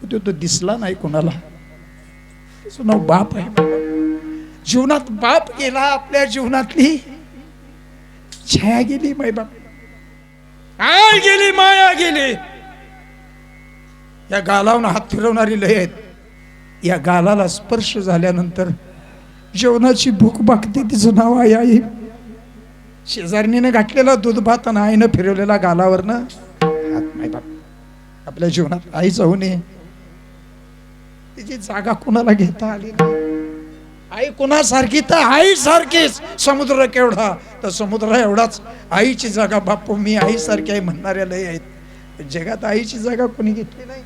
तो दिसला नाही कोणाला. त्याचं नाव बाप आहे. जीवनात बाप गेला, आपल्या जीवनातली छाया गेली, माय बाप आय गेली, माया गेली. या गालावर हात फिरवणारी लय आहेत. या गालाला स्पर्श झाल्यानंतर जेवणाची भूक भागते. तिचं नाव आई. आई शेजारणीने घातलेला दूध भात आणि आईनं फिरवलेला गालावरनं हात. माय बाप आपल्या जीवनात आई जाऊ नये. तिची जागा कुणाला घेता आली नाही. आई कुणासारखी तर आई सारखीच. समुद्र केवढा तर समुद्र एवढाच आईची जागा. बापू मी आई सारखी आहे म्हणणाऱ्या लय आहेत. जगात आईची जागा कोणी घेतली नाही.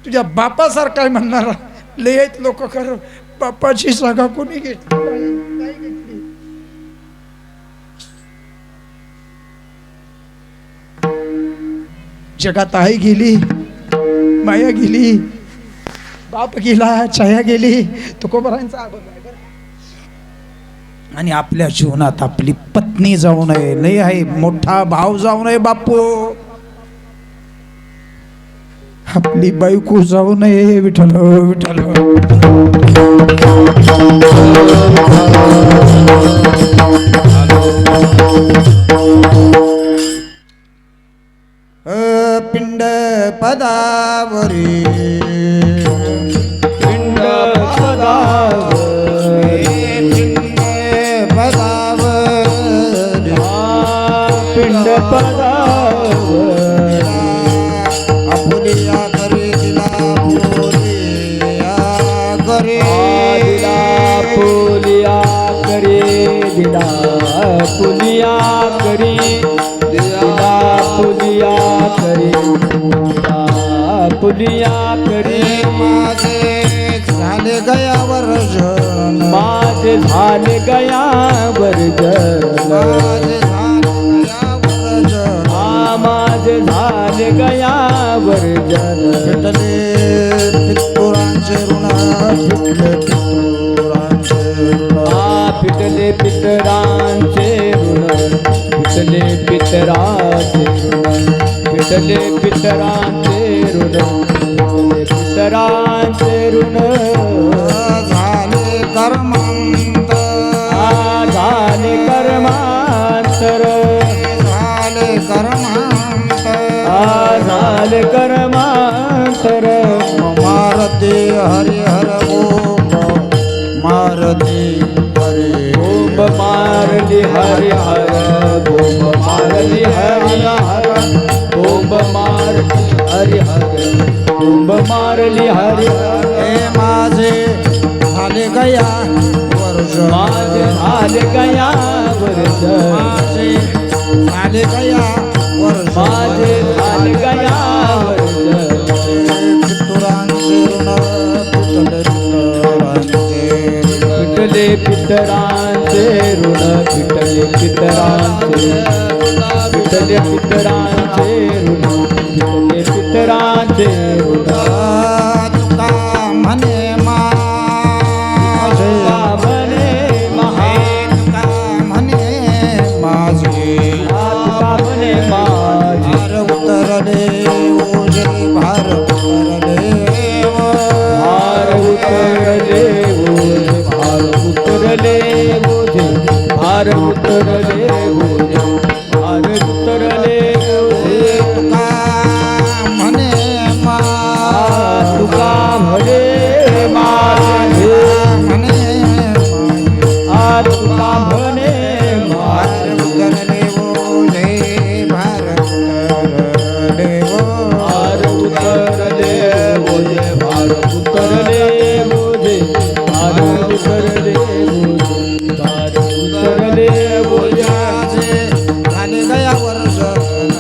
तुझ्या बापासारखा आहे म्हणणारा लय आहेत लोक. खरं बापाची जागा कोणी घेतली नाही घेतली. जगात आई गेली, माया गेली, बाप गेला, छाया गेली. तुकोबारांचा अभंग आहे. आणि आपल्या जीवनात आपली पत्नी जाऊ नये, लय आहे. मोठा भाव जाऊ नये बापू. आपली बायको जाऊ नये. विठ्ठल विठ्ठल. पिंड पदावरी, पिंड पदावरी, पिंड पदावरी, पिंड पदावरी. आपुलिया करे दिला, पुलिया करे दिला, पुलिया करे दिला, पुलिया करे दिला, पुलिया करे, पुलिया करे. माझे झाले गया वर्जन, माझे झाले गया वर्जन, माझे झाले गया वर्जन. फिटले पितुरांचे ऋण, फिटले पितरांचे ऋण, फिटले पितरांचे ऋण, फिटले पितरांचे ऋण, फिटले पितरांचे ऋण. झाले कर्मांतर, झाले कर्मांतर, झाले कर्मांतर, झाले कर्मांतर. मारते हरिहर ओम, मारते हरे ओम, मारली हरिहर ओम, मारली हरिहर ओम, मारली हरिहर ओम, मारली हरिहर. हे माझे झाले गया वर्ष, माझे झाले गया वर्ष, माझे झाले गया वर्ष, माझे झाले गया वर्ष. पितुरांचे ऋण, फिटले पितरांचे ऋण, फिटले पितरांचे, फिटले पितरांचे ऋण, फिटले पितरांचे ऋण. तुका म्हणे माझे, म्हणे महा, तुका म्हणे माझे, तुका म्हणे माझे. भार उतरले ओझे, भार उतरले, भार उतरले ओझे, भार उतरले ओझे, भार उतरले ओझे, भार उतरले ओझे. तुका म्हणे मा, तुका म्हणे माझे, म्हणे तुका म्हणे भार उतरले ओझे, भार उतरले, भार उतरले ओझे, भार उतरले ओझे, भार उतरले ओझे, भार उतरले ओझे. झाले गया वर्ष,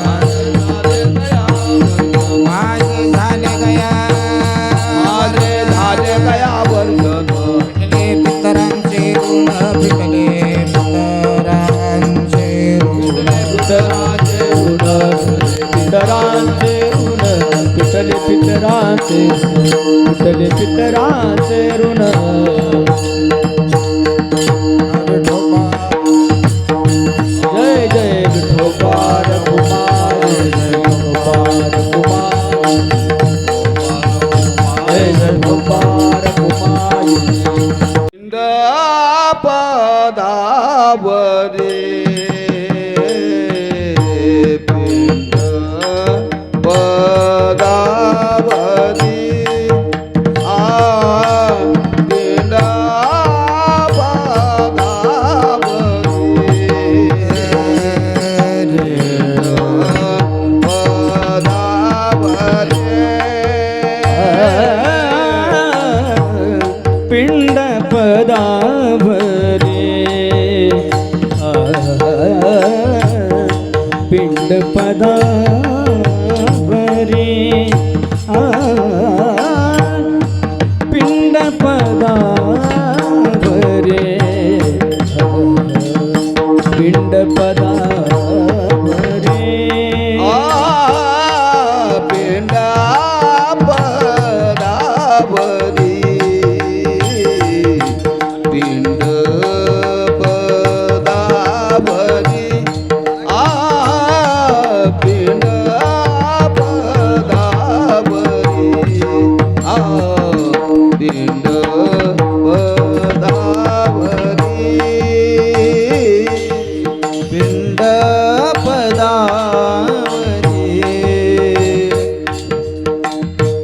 माझे झाले गया, माझे झाले गया वर्ष. फिटले पितरांचे ऋण, फिटले पितरांचे ऋण, पितरांचे ऋण, पितरांचे ऋण, फिटले पितरांचे, फिटले पितरांचे ऋण. जय जय विठोबार कुमार, जय विठोबार कुमार.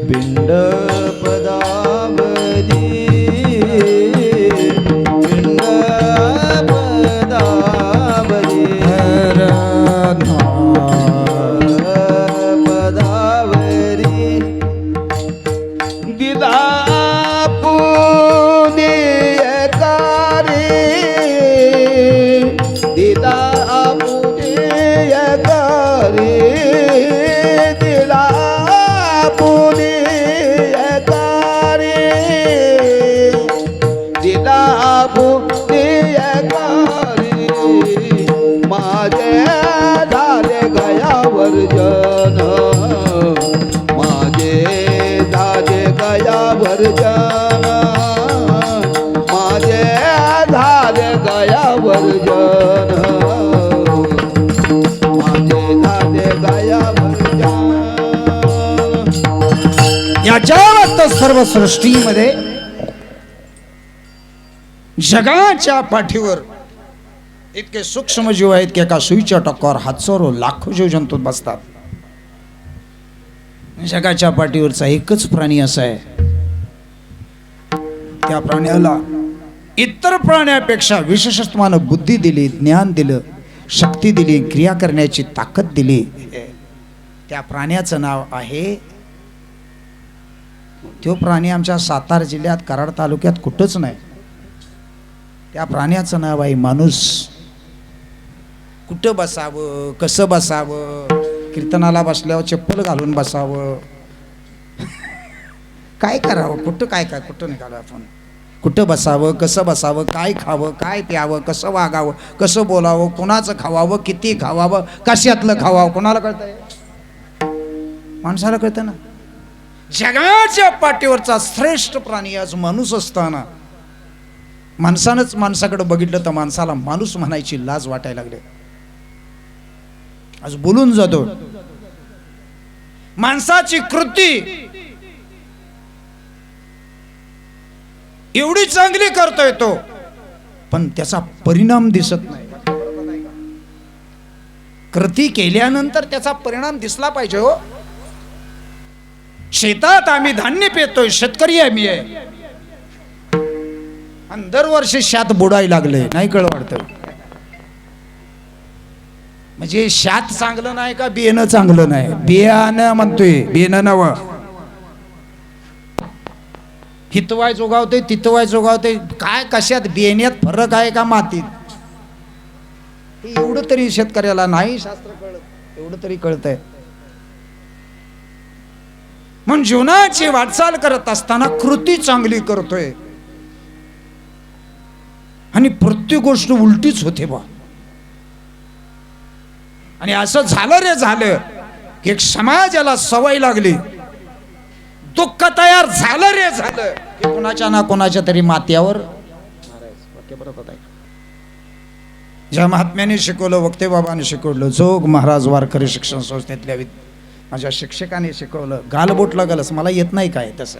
पिंड पदावरी पिंड पदावरी पदावरी दिदा पुण्यकारी दिदा पुण्यकारी दिला पुण्यकारी दिला पुण्यकारी माझे झाले गयावर जन माझे झाले गयावर जन माझे झाले गयावर जन माझे झाले गयावर जन. या जगत सर्व सृष्टीमध्ये जगाच्या पाठीवर इतके सूक्ष्म जीव आहेत की एका सुईच्या टोकावर हजारो लाखो जीव जंतू बसतात. जगाच्या पाठीवरचा एकच प्राणी असा आहे, त्या प्राण्याला इतर प्राण्यापेक्षा विशेषत्वानं बुद्धी दिली, ज्ञान दिलं, शक्ती दिली, क्रिया करण्याची ताकद दिली. त्या प्राण्याचं नाव आहे, तो प्राणी आमच्या सातारा जिल्ह्यात कराड तालुक्यात कुठंच नाही. त्या प्राण्याचं नाव आहे माणूस. कुठं बसावं, कसं बसावं, कीर्तनाला बसल्यावर चप्पल घालून बसावं, काय करावं, कुठं काय काय कुठं निघालं आपण, कुठं बसावं, कसं बसावं, काय खावं, काय प्यावं, कसं वागावं, कसं बोलावं, कोणाचं खावावं, किती खावावं, कशातलं खावावं, कोणाला कळतंय? माणसाला कळतं ना. जगाच्या पाठीवरचा श्रेष्ठ प्राणी आज माणूस असताना माणसानंच माणसाकडे बघितलं तर माणसाला माणूस म्हणायची लाज वाटायला लागली. आज बोलून जातो. माणसाची कृती एवढी चांगली करतोय तो, पण त्याचा परिणाम दिसत नाही. कृती केल्यानंतर त्याचा परिणाम दिसला पाहिजे. हो, शेतात आम्ही धान्य पेतोय, शेतकरी आहे मी आहे, आणि दरवर्षी शेत बुडायला लागले, नाही कळ वाटतं. म्हणजे शेत चांगलं नाही का बियाणं चांगलं नाही? बियाणं म्हणतोय, बियाणं नव. हितवाय जोगावते, तितवाय जोगावते, काय कशात बियाण्यात फरक आहे का मातीत? एवढं तरी शेतकऱ्याला नाही शास्त्र कळत, एवढं तरी कळतंय. म्हणून जीवनाची वाटचाल करत असताना कृती चांगली करतोय आणि प्रत्येक गोष्ट उलटीच होते बा. आणि असं झालं रे झालं की एक समाजाला सवय लागली, दुःख तयार झालं रे झालं की कोणाच्या ना कोणाच्या तरी माथ्यावर. ज्या महात्म्याने शिकवलं, वक्ते बाबाने शिकवलं, जोग महाराज वारकरी शिक्षण संस्थेतल्या माझ्या शिक्षकाने शिकवलं. गालबोट लागलच, मला येत नाही काय तसं,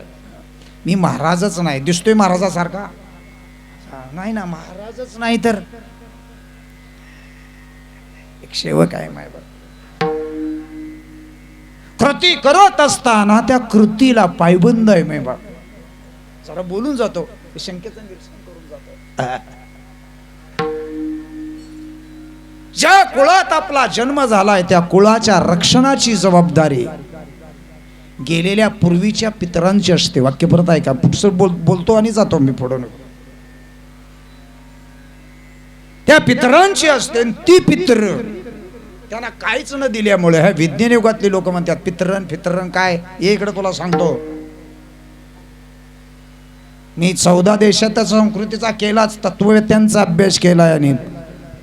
मी महाराजच नाही, दिसतोय महाराजासारखा नाही ना, महाराजच नाही तर एक सेवक आहे मायबा. कृती करत असताना त्या कृतीला पायबंद आहे मायबा. जरा बोलून जातो, शंकेचं निरसन करून जातो. ज्या कुळात आपला जन्म झालाय त्या कुळाच्या रक्षणाची जबाबदारी गेलेल्या पूर्वीच्या पितरांची असते. वाक्य परत आहे का? पुढचं बोलतो आणि जातो मी पुढं. त्या पितरांची असते, ती पितर त्यांना काहीच न दिल्यामुळे ह्या विज्ञान युगातली लोक म्हणतात पितरण फितरण काय. ये इकडे तुला सांगतो, मी 14 देशात संस्कृतीचा केलाच, तत्ववेत्यांचा अभ्यास केलाय आणि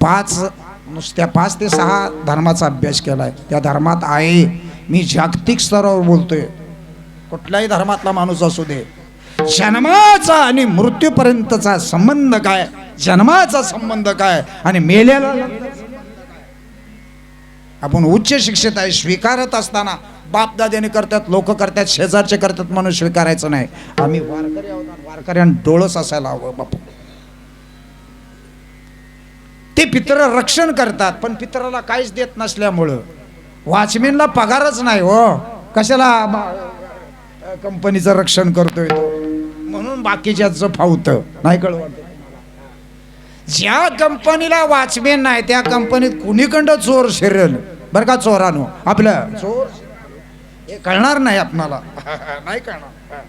5 ते 6 धर्माचा अभ्यास केलाय. त्या धर्मात आहे, मी जागतिक स्तरावर बोलतोय, कुठल्याही धर्मातला माणूस असू दे, जन्माचा आणि मृत्यूपर्यंतचा संबंध काय, जन्माचा संबंध काय आणि मेलेला. आपण उच्च शिक्षित आहे, स्वीकारत असताना बापदाद्याने करतात, लोक करतात, शेजारचे करतात म्हणून स्वीकारायचं नाही. आम्ही वारकरी आहोत, वारकऱ्यांना डोळस असायला हवं बापू. ते पितर रक्षण करतात, पण पितराला काहीच देत नसल्यामुळं वॉचमॅनला पगारच नाही. हो, कशाला कंपनीचं रक्षण करतोय तो, म्हणून बाकीच्याचं फावतं नाही कळवत. ज्या कंपनीला वॉचमॅन नाही त्या कंपनीत कुणीकडं चोर शिरेल बरं का, चोरानो आपलं चोर हे कळणार नाही आपणाला नाही कळणार.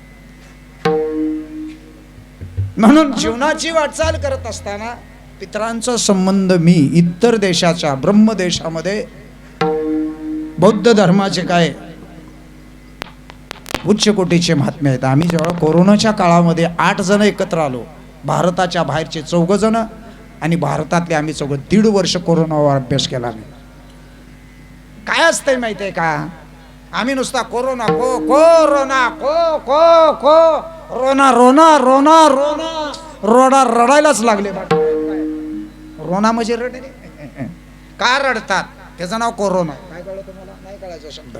म्हणून जीवनाची वाटचाल करत असताना पितरांचा संबंध मी इतर देशाच्या ब्रह्मदेशामध्ये बौद्ध धर्माचे काय उच्च कोटीचे महात्मे आहेत. आम्ही जेव्हा कोरोनाच्या काळामध्ये 8 जण एकत्र आलो, भारताच्या बाहेरचे 14 जण आणि भारतातले आम्ही 1.5 वर्ष कोरोनावर अभ्यास केला. नाही काय असतंय माहिती आहे का, आम्ही नुसता कोरोना को कोरोना को को को रोना रोना रोना रोना रोडा रडायलाच लागले. रोना म्हणजे रडणे का रडतात त्याचं नाव कोरोना. काय कळलं तुम्हाला, नाही कळायचा शब्द.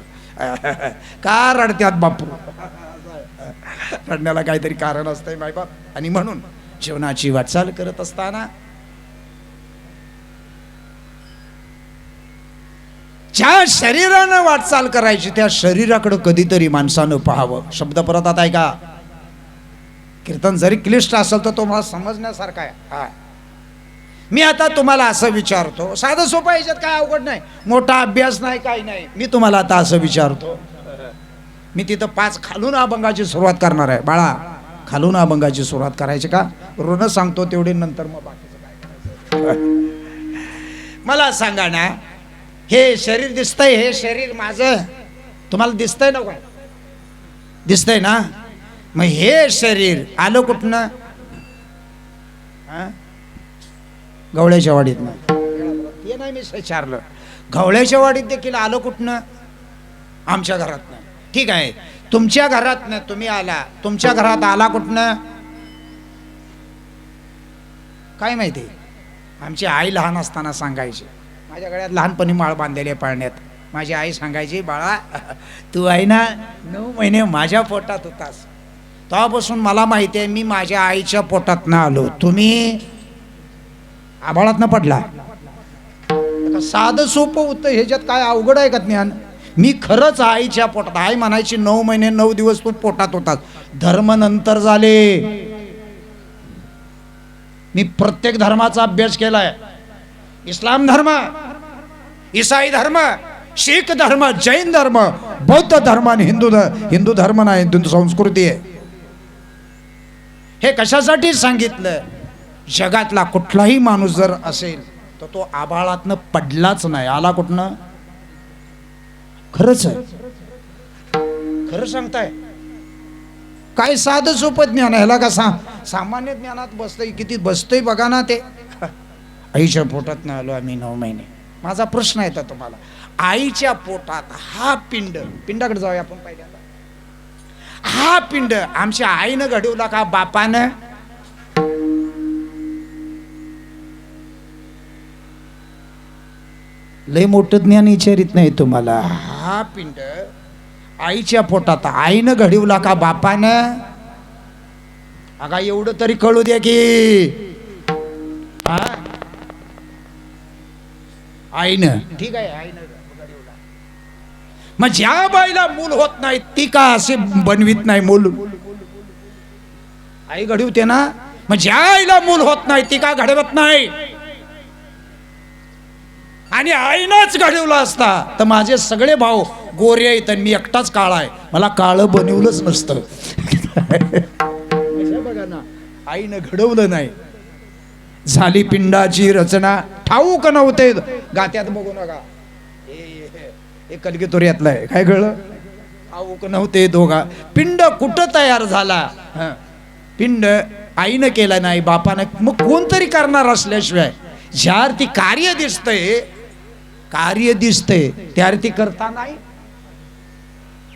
का रडतात बापू, रडण्याला काहीतरी कारण असतंय मायबाप. आणि म्हणून जीवनाची वाटचाल करत असताना ज्या शरीरानं वाटचाल करायची त्या शरीराकडे कधीतरी माणसानं पाहावं. शब्द परत आता ऐका, कीर्तन जरी क्लिष्ट असेल तर तुम्हाला समजण्यासारखं आहे. मी आता तुम्हाला असं विचारतो, साधं सोपं याच्यात काय अवघड नाही, मोठा अभ्यास नाही काही नाही. मी तुम्हाला आता असं विचारतो, मी तिथं 5 खालून अभंगाची सुरुवात करणार आहे. बाळा खालून अभंगाची सुरुवात करायची का, ऋण सांगतो तेवढे नंतर मग बाकीचं काय. मला सांगा ना, हे शरीर दिसतंय, हे शरीर माझं तुम्हाला दिसतंय ना, काय दिसतंय ना. मग हे शरीर आलं कुठनं, गवळ्याच्या वाडीत नाही. ते नाही मी विचारलं, गवळ्याच्या वाडीत देखील आलं कुठनं, आमच्या घरात नाही. ठीक आहे, तुमच्या घरात ना तुम्ही आला, तुमच्या घरात आला कुठनं काय माहिती. आमची आई लहान असताना सांगायची, माझ्या गळ्यात लहानपणी माळ बांधलेली आहे पाळण्यात. माझी आई सांगायची, बाळा तू आहे ना 9 महिने माझ्या पोटात होतास, तेव्हापासून मला माहिती आहे मी माझ्या आईच्या पोटात ना आलो, तुम्ही आभाळात न पडला. साधं सोपं होतं, ह्याच्यात काय अवघड आहे का ज्ञान. मी खरंच आईच्या पोटात, आई म्हणायची 9 महिने 9 दिवस तू पोटात होतास. धर्म नंतर झाले, मी प्रत्येक धर्माचा अभ्यास केलाय. इस्लाम धर्म, ईसाई धर्म, शीख धर्म, जैन धर्म, बौद्ध धर्म आणि हिंदू धर्म नाही, हिंदू संस्कृती आहे. हे कशासाठी सांगितलं, जगातला कुठलाही माणूस जर असेल तर तो आभाळातनं पडलाच नाही, आला कुठनं. खरंच आहे, खरं सांगताय. काय साधं सोपं ज्ञान आहे, ह्याला का सामान्य ज्ञानात बसतंय, किती बसतंय बघा ना. ते आईच्या पोटात न आलो आम्ही 9 महिने. माझा प्रश्न आहे तुम्हाला, आईच्या पोटात हा पिंड, पिंडाकडे जाऊया आपण पहिल्यांदा. हा पिंड आमच्या आईनं घडवला का बापानं. लय मोठं ज्ञान विचारित नाही तुम्हाला. हा पिंड आईच्या पोटात आईनं घडवला का बापानं. अगा एवढं तरी कळू द्या की आईनं. ठीक आहे, आईनं घडवला. मग ज्या बाईला मूल होत नाही ती का असे बनवित नाही मूल, आई घडवते ना. मग ज्या आईला मूल होत नाही ती का घडवत नाही. आणि आईनंच घडवला असता तर माझे सगळे भाऊ गोरे आहेत आणि मी एकटाच काळा आहे, मला काळं बनवलंच नसतं. बघा ना, आईनं घडवलं नाही. झाली पिंडाची रचना, ठाऊक नव्हते गात्यात बघू नका. हे कलगीतोऱ्यातलं आहे, काय कळलं, ठाऊक नव्हते दोघा. पिंड कुठं तयार झाला, पिंड आईनं केला नाही बापानं. मग कोणतरी करणार असल्याशिवाय. ज्या ती कार्य दिसतंय, कार्य दिसतंय त्या अर्थी करता नाही.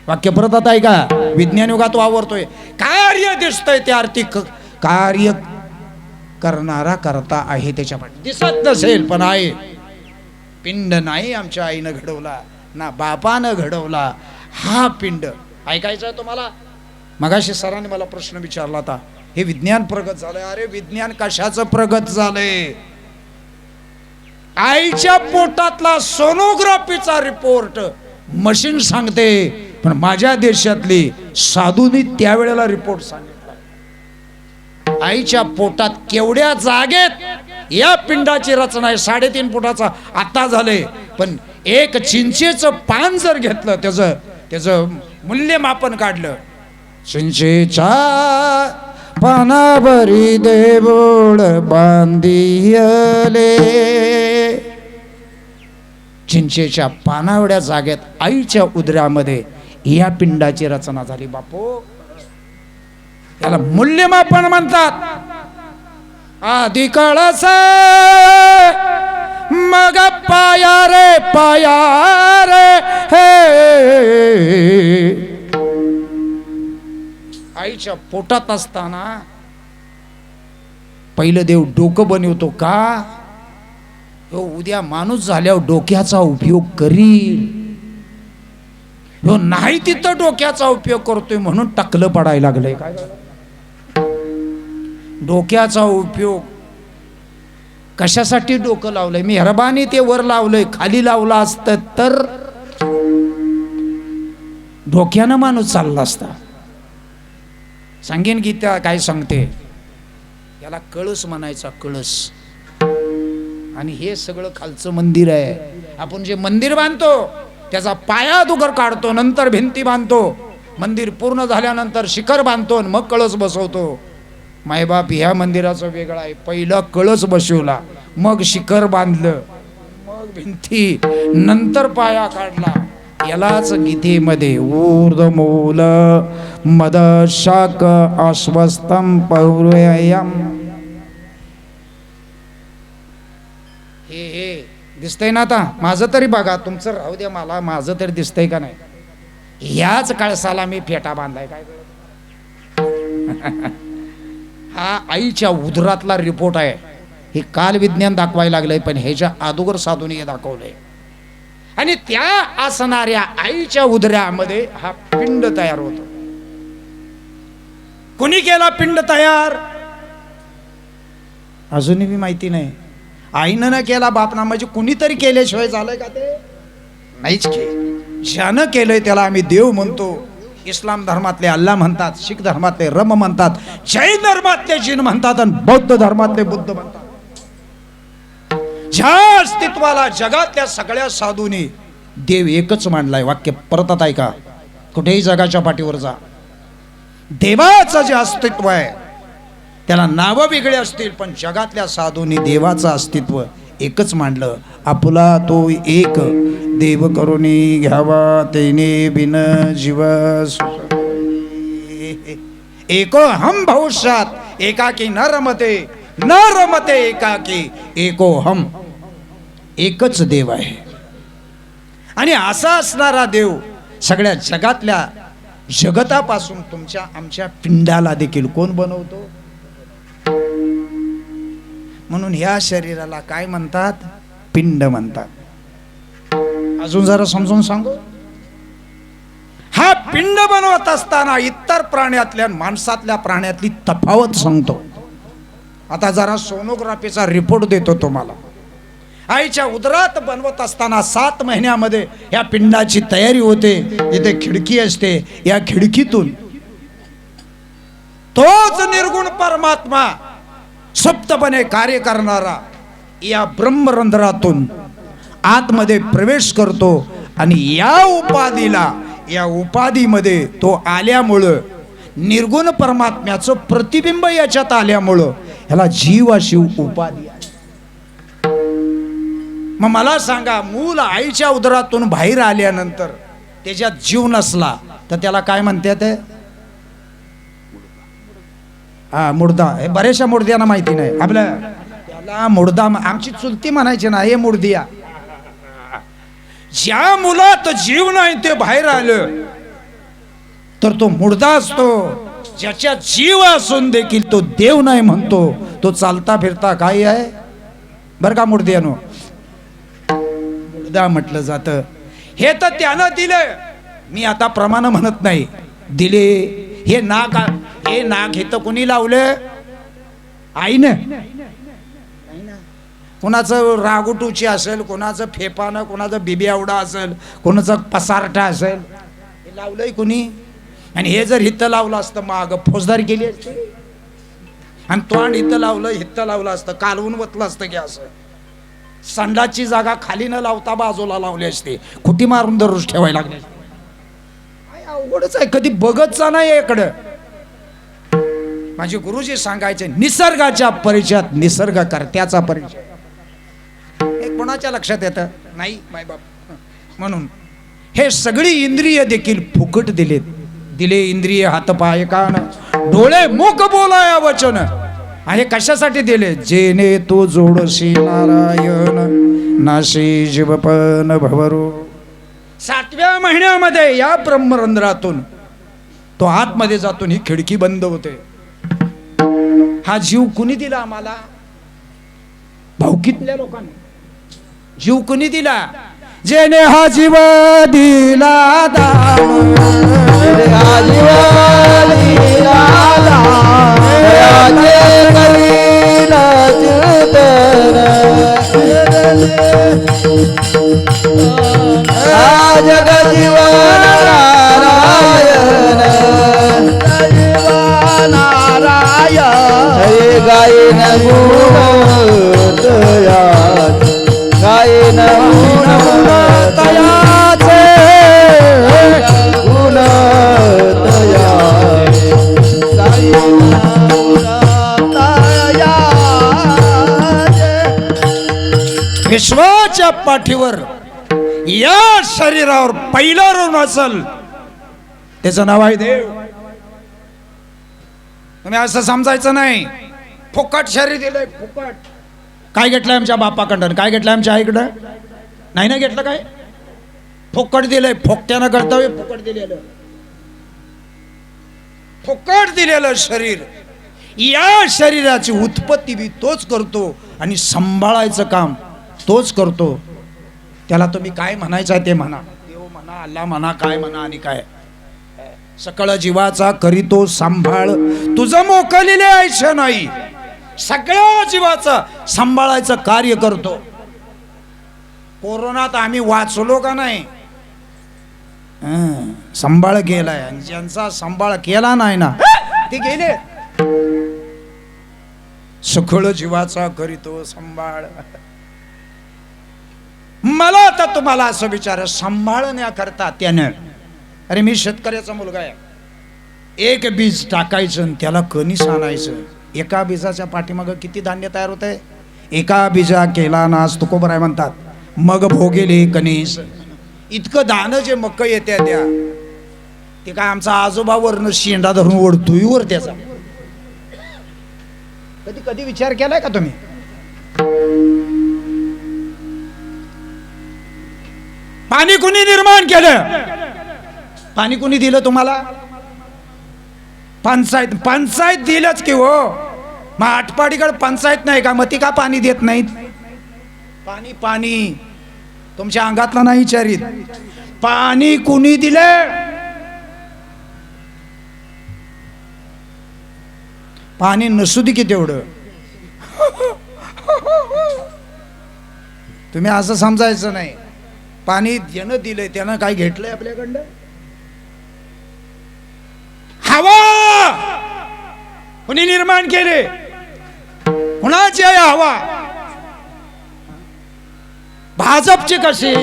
वाक्य परत आता ऐका, विज्ञान युगात वावरतोय. कार्य दिसतंय त्या अर्थी कार्य करणारा करता आहे. त्याच्या दिसत नसेल पण आहे. पिंड नाही आमच्या आईनं घडवला ना बापानं घडवला. हा पिंड ऐकायचा आहे तुम्हाला. मगाशी सरांनी मला प्रश्न विचारला होता, हे विज्ञान प्रगत झालंय. अरे विज्ञान कशाचं प्रगत झालंय. आईच्या पोटातला सोनोग्राफीचा रिपोर्ट मशीन सांगते पण माझ्या देशातली साधूंनी त्यावेळेला रिपोर्ट सांगितला, आईच्या पोटात केवढ्या जागेत या पिंडाची रचना आहे, 3.5 फुटाचा आता झाले, पण एक चिंचेचं पान जर घेतलं, त्याचं मूल्यमापन काढलं, चिंचेच्या पानावरी देऊळ बांधियले, चिंचेच्या पानावड्या जागेत आईच्या उदरामध्ये या पिंडाची रचना झाली. बापू, याला मूल्यमापन म्हणतात. आधी कळस मग पाया रे हे, आईच्या पोटात असताना पहिलं देव डोकं बनवतो का, हो उद्या माणूस झाल्यावर डोक्याचा उपयोग करील, हो नाही तिथं डोक्याचा उपयोग करतोय म्हणून टकलं पडायला लागलंय. काय डोक्याचा उपयोग कशासाठी डोकं लावलंय? मेहरबानी ते वर लावलंय, खाली लावलं असतं तर डोक्यानं माणूस चालला असता. सांगेन गीता काय सांगते, याला कळस म्हणायचा, कळस. आणि हे सगळं खालचं मंदिर आहे. आपण जे मंदिर बांधतो त्याचा पाया दुगर काढतो, नंतर भिंती बांधतो, मंदिर पूर्ण झाल्यानंतर शिखर बांधतो, मग कळस बसवतो. मायबाप ह्या मंदिराचं वेगळं आहे. पहिलं कळस बसवला, मग शिखर बांधलं, मग भिंती, नंतर पाया काढला. यालाच गीतेमध्ये ऊर्ध्वमूल मद शाक अश्वस्तम पौर्ययम, हे दिसतंय ना? आता माझं तरी बघा, तुमचं राहू द्या, मला माझं तरी दिसतंय का नाही? ह्याच कळसाला मी फेटा बांधलाय. काय हा आईच्या उदरातला रिपोर्ट आहे. हे काल विज्ञान दाखवायला लागलंय, पण ह्याच्या अगोदर साधूने हे दाखवलंय. आणि त्या असणाऱ्या आईच्या उदरामध्ये हा पिंड तयार होतो. कोणी केला पिंड तयार अजूनही मी माहिती नाही. आईनं न केला, बापना, म्हणजे कुणीतरी केल्याशिवाय झालंय का? ते नाहीच केलं. ज्यानं केलंय त्याला आम्ही देव म्हणतो. इस्लाम धर्मातले अल्लाह म्हणतात, शीख धर्मातले रम म्हणतात, जैन धर्मातले जिन म्हणतात, आणि बौद्ध धर्मातले बुद्ध म्हणतात. ज्या अस्तित्वाला जगातल्या सगळ्या साधूंनी देव एकच मांडलाय. वाक्य परत ऐका, कुठेही जगाच्या पाठीवर जा, देवाचं जे अस्तित्व आहे त्याला नावं वेगळे असतील, पण जगातल्या साधूंनी देवाचं अस्तित्व एकच मांडलं. आपुला तो एक देव करुणी घ्यावा, तेने बिन जीव एको हम भविष्यात एकाकी न रमते एकाकी एको हम. एकच देव आहे. आणि असा असणारा देव सगळ्या जगातल्या जगतापासून तुमच्या आमच्या पिंडाला देखील कोण बनवतो? म्हणून ह्या शरीराला काय म्हणतात? पिंड म्हणतात. अजून जरा समजून सांगू. हा पिंड बनवत असताना इतर प्राण्यातल्या माणसातल्या प्राण्यातली तफावत सांगतो. आता जरा सोनोग्राफीचा रिपोर्ट देतो तुम्हाला. आईच्या उदरात बनवत असताना 7 महिन्यामध्ये या पिंडाची तयारी होते. इथे खिडकी असते, या खिडकीतून तोच निर्गुण परमात्मा सुप्तपणे कार्य करणारा या ब्रह्मरंध्रातून आतमध्ये प्रवेश करतो. आणि या उपाधीमध्ये तो आल्यामुळं, निर्गुण परमात्म्याचं प्रतिबिंब याच्यात आल्यामुळं ह्याला जीव अशी उपाधी आहे. मग मला सांगा, मूल आईच्या उदरातून बाहेर आल्यानंतर त्याच्यात जीव नसला तर त्याला काय म्हणतात? हा, मुर्दा. हे बऱ्याचशा मुर्द्यांना माहिती नाही. आपल्या त्याला मुर्दा, आमची चुलती म्हणायची ना, हे मुर्दिया. ज्या मुलात जीव नाही ते बाहेर आलं तर तो मुर्दा असतो. ज्याच्या जीव असून देखील तो देव नाही म्हणतो, तो चालता फिरता काय आहे बर का मुर्द्यानो? मुर्दा म्हटलं जातं. हे तर त्यानं दिलं, मी आता प्रमाण म्हणत नाही, दिले. हे नाक हे तर कोणी लावलं? आईनं. कोणाचं रागुटूची असेल, कोणाचं फेपानं, कोणाचं बिबियावडा असेल, कोणाचं पसारटा असेल, हे लावलंय कुणी? आणि हे जर हित्त लावलं असतं माग फौजदारी केली असती, आणि तोंड हित्त लावलं, हित्त लावलं असतं, कालवून वतलं असतं की असं. संडाची जागा खाली न लावता बाजूला लावली असते, खुटी मारून दररोज ठेवायला लागली. अवघडच आहे, कधी बघतचा नाही इकडं. माझे गुरुजी सांगायचे निसर्गाच्या परिचयात निसर्गकर्त्याचा परिचय. हे कोणाच्या लक्षात येतं नाही मायबाप. म्हणून हे सगळी इंद्रिय देखील फुकट दिले इंद्रिय हातपाय कान डोळे मुख बोलाया वचन. हे कशासाठी दिले? जेने तो जोडशी नारायण नाशी जीवपन भवरो. 7व्या महिन्यामध्ये या ब्रह्मरंध्रातून तो आतमध्ये जातो, ही खिडकी बंद होते. हा जीव कुणी दिला आम्हाला? भावकीतल्या लोकांनी. जीव कुणी दिला? जेने हा जीव दिला दान, हा जीव दिला दान, दयाचे करील चिंतन. हा जगजीवन नारायण, नारायण. हे गायन गुण दयाच, गायन गुण दयाचे, गुण दयाचे, गायन गुण दयाचे. विश्वाच्या पाठीवर या शरीरावर पहिला ऋण असल त्याचं नाव आहे देव. तुम्ही असं समजायचं नाही फुकट शरीर दिलंय, फुकट. काय घेतलंय आमच्या बापाकडं, काय घेतलंय आमच्या आईकडं? नाही ना घेतलं. काय फुकट दिलंय, फोकट्यानं कर्तव्य फुकट दिलेलं, फुकट दिलेलं शरीर. या शरीराची उत्पत्ती बी तोच करतो आणि सांभाळायचं काम तोच करतो. त्याला तुम्ही काय म्हणायचं आहे ते म्हणा, देव म्हणा, अल्ला म्हणा, काय म्हणा, आणि काय. सकळ जीवाचा करीतो सांभाळ, तुझं मोकलेले आयुष्य नाही. सगळ्या जीवाचं सांभाळायचं कार्य करतो. कोरोनात आम्ही वाचलो का नाही? सांभाळ केलाय, आणि ज्यांचा सांभाळ केला नाही ना ते गेले. सखळ जीवाचा करीतो सांभाळ. मला आता तुम्हाला असं विचार, सांभाळण्याकरता त्यानं, अरे मी शेतकऱ्याचा मुलगा आहे, एक बीज टाकायचं आणि त्याला कणीस आणायचं. एका बीजाच्या पाठीमागं किती धान्य तयार होत आहे? एका बीजा केला नास तुकोबराय म्हणतात, मग भोगेले कणीस. इतकं दाणं जे मक्क येत्या त्या, ते काय आमचा आजोबावरनं शेंडा धरून ओढतोय वर त्याचा. कधी कधी विचार केलाय का तुम्ही? पाणी कुणी निर्माण केलं? पाणी कुणी दिलं तुम्हाला? पंचायत दिलंच की हो. मग आटपाडीकडे पंचायत नाही का? मग ती का पाणी देत नाहीत? पाणी तुमच्या अंगातला नाही विचारित. पाणी कुणी दिले? पाणी नसू दे की तेवढं. तुम्ही असं समजायचं नाही. पाणी ज्यानं दिलंय त्यानं काय घेतलंय आपल्याकडं? हवा कोणी निर्माण केले? कुणाची आहे हवा? भाजपची कशी?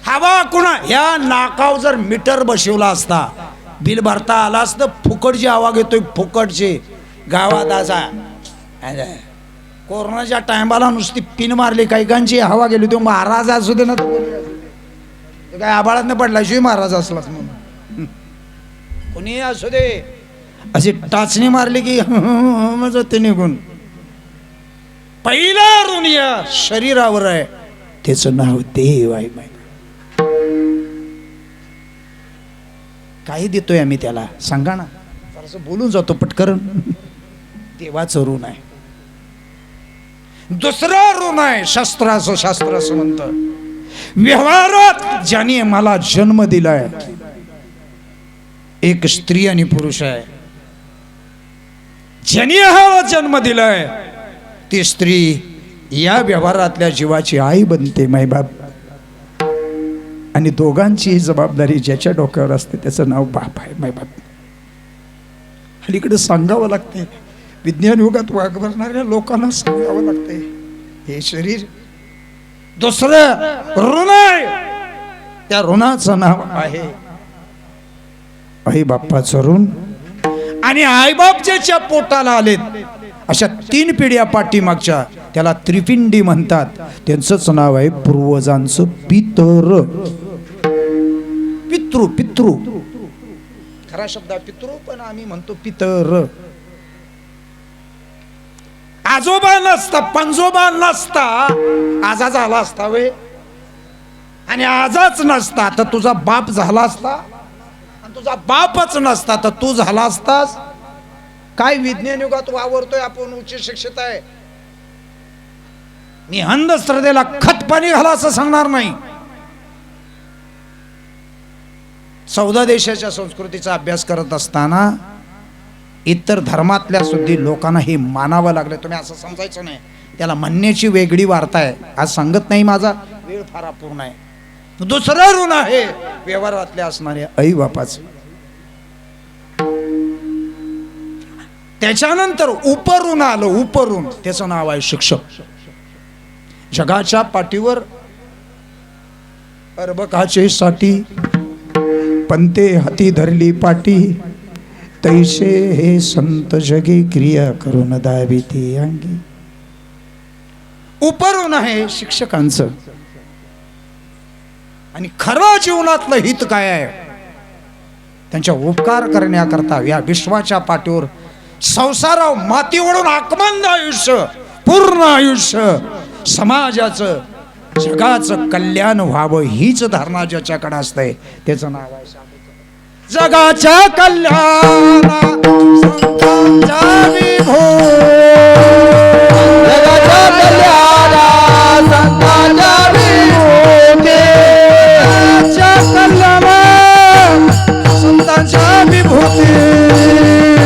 हवा कुणा? या नाकाव जर मीटर बसवला असता, बिल भरता आला असतं, फुकटची हवा घेतोय, फुकटची गावात. असा कोरोनाच्या टायमाला नुसती पिन मारली, कैकांची हवा गेली. तो महाराज असू दे ना, तो काय आबाळात न पडला शिवाय महाराज असलाच म्हणून. कोणी असू दे, अशी टाचणी मारली की ते निघून. पहिला ऋण या शरीरावर आहे, त्याचं नाव देव आहे. काही देतोय आम्ही त्याला? सांगा ना. जरासं बोलून जातो पटकन. देवाचं ऋण आहे. दुसरं ऋण आहे शस्त्राचं. शास्त्र असं म्हणतं, व्यवहारात ज्याने मला जन्म दिलाय, एक स्त्री आणि पुरुष आहे. ज्याने हा जन्म दिलाय ती स्त्री या व्यवहारातल्या जीवाची आई बनते मायबाप, आणि दोघांची जबाबदारी ज्याच्या डोक्यावर असते त्याचं नाव बाप आहे मायबाप. अलीकडे सांगावं लागते, विज्ञान युगात वागवणाऱ्या लोकांना सांगावं लागते, हे शरीर दुसरं ऋण आहे, त्या ऋणाचं नाव आहे आई बाप्पाचं ऋण. आणि आईबाप ज्याच्या पोटाला आलेत अशा 3 पिढ्या पाठीमागच्या, त्याला त्रिपिंडी म्हणतात. त्यांचंच नाव आहे पूर्वजांचं पितर. पितृ पितृ खरा शब्द पितृ, पण आम्ही म्हणतो पितर. आजोबा नसता, पंजोबा नसता, आजा झाला असता वे, आणि आजाच नसता तर तुझा बाप झाला असता, आणि तुझा बापच नसता तर तू झाला असतास. काय विज्ञान युगात वावरतोय आपण, उच्च शिक्षित आहे. मी अंधश्रद्धेला खत पाणी घाला असं सांगणार नाही. 14 देशाच्या संस्कृतीचा अभ्यास करत असताना इतर धर्मातल्या सुद्धा लोकांना हे मानावं लागलं. तुम्ही असं समजायचं नाही, त्याला म्हणण्याची वेगळी वार्ता आहे. आज सांगत नाही, माझा वेळ फार अपूर्ण आहे. दुसरं ऋण आहे व्यवहारातल्या असणारे आई बापाचं. त्याच्यानंतर उपऋण आलं, उपऋण, त्याचं नाव आहे शिक्षक. जगाच्या पाठीवर अर्भकाचे साठी पंते हाती धरली पाटी, तैसे हे संत जगी क्रिया करून दावी ती अंगी. उपऋण आहे शिक्षकांचं. आणि खरं जीवनातलं हित काय आहे, त्यांच्या उपकार करण्याकरता या विश्वाच्या पाठीवर संसाराव माती ओढून आकमंद आयुष्य, पूर्ण आयुष्य समाजाचं जगाचं कल्याण व्हावं हीच धारणा ज्याच्याकडे असते त्याचं नाव आहे जगाच्या कल्याणा संतांच्या विभो, जगाच्या कल्याणा संतांच्या विभूती, जगाच्या कल्याणा संतांच्या विभूती,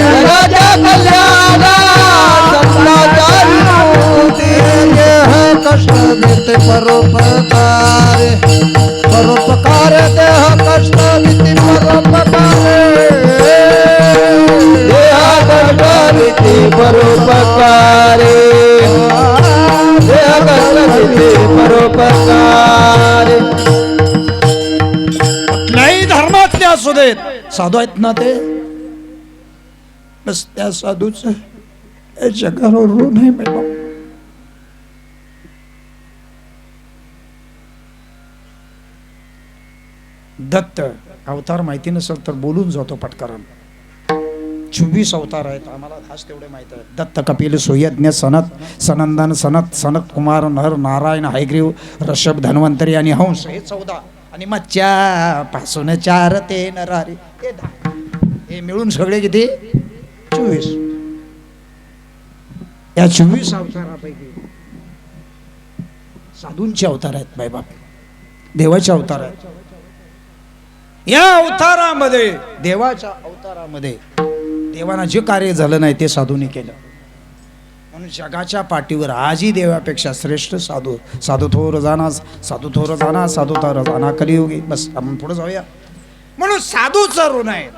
जगाच्या कल्याणा संतांच्या विभूती. कष्ट देते परोपकार, परोपकार देह कष्ट देते परोपकार, देह कष्ट देते परोपकार, देह कष्ट देते परोपकार. कुठल्याही धर्मातले असू देत, साधू आहेत ना ते, बस त्या साधूच जगावर ऋण आहे मॅडम. दत्त अवतार माहिती नसेल तर बोलून जातो पटकन. 24 अवतार आहेत, आम्हाला खास तेवढे माहित आहे. दत्त, कपिल, सुयज्ञ, सनत, सनंदन, सनत कुमार, नर, नारायण, हयग्रीव, ऋषभ, धन्वंतरी आणि हंस, हे 14. आणि मच्छा पासून 4 ते नरारी, हे 10. हे मिळून सगळे किती? 24. या 24 अवतारापैकी साधूंचे अवतार आहेत बाईबाप, देवाचे अवतार आहेत. या अवतारामध्ये, देवाच्या अवतारामध्ये देवाना जे कार्य झालं नाही ते साधूंनी केलं. म्हणून जगाच्या पाठीवर आजही देवापेक्षा श्रेष्ठ साधू. साधू थोर जाना, साधू थोर जाना, साधू थोर जाना कलियुगी. बस आपण पुढे जाऊया. म्हणून साधूचा ऋण आहे.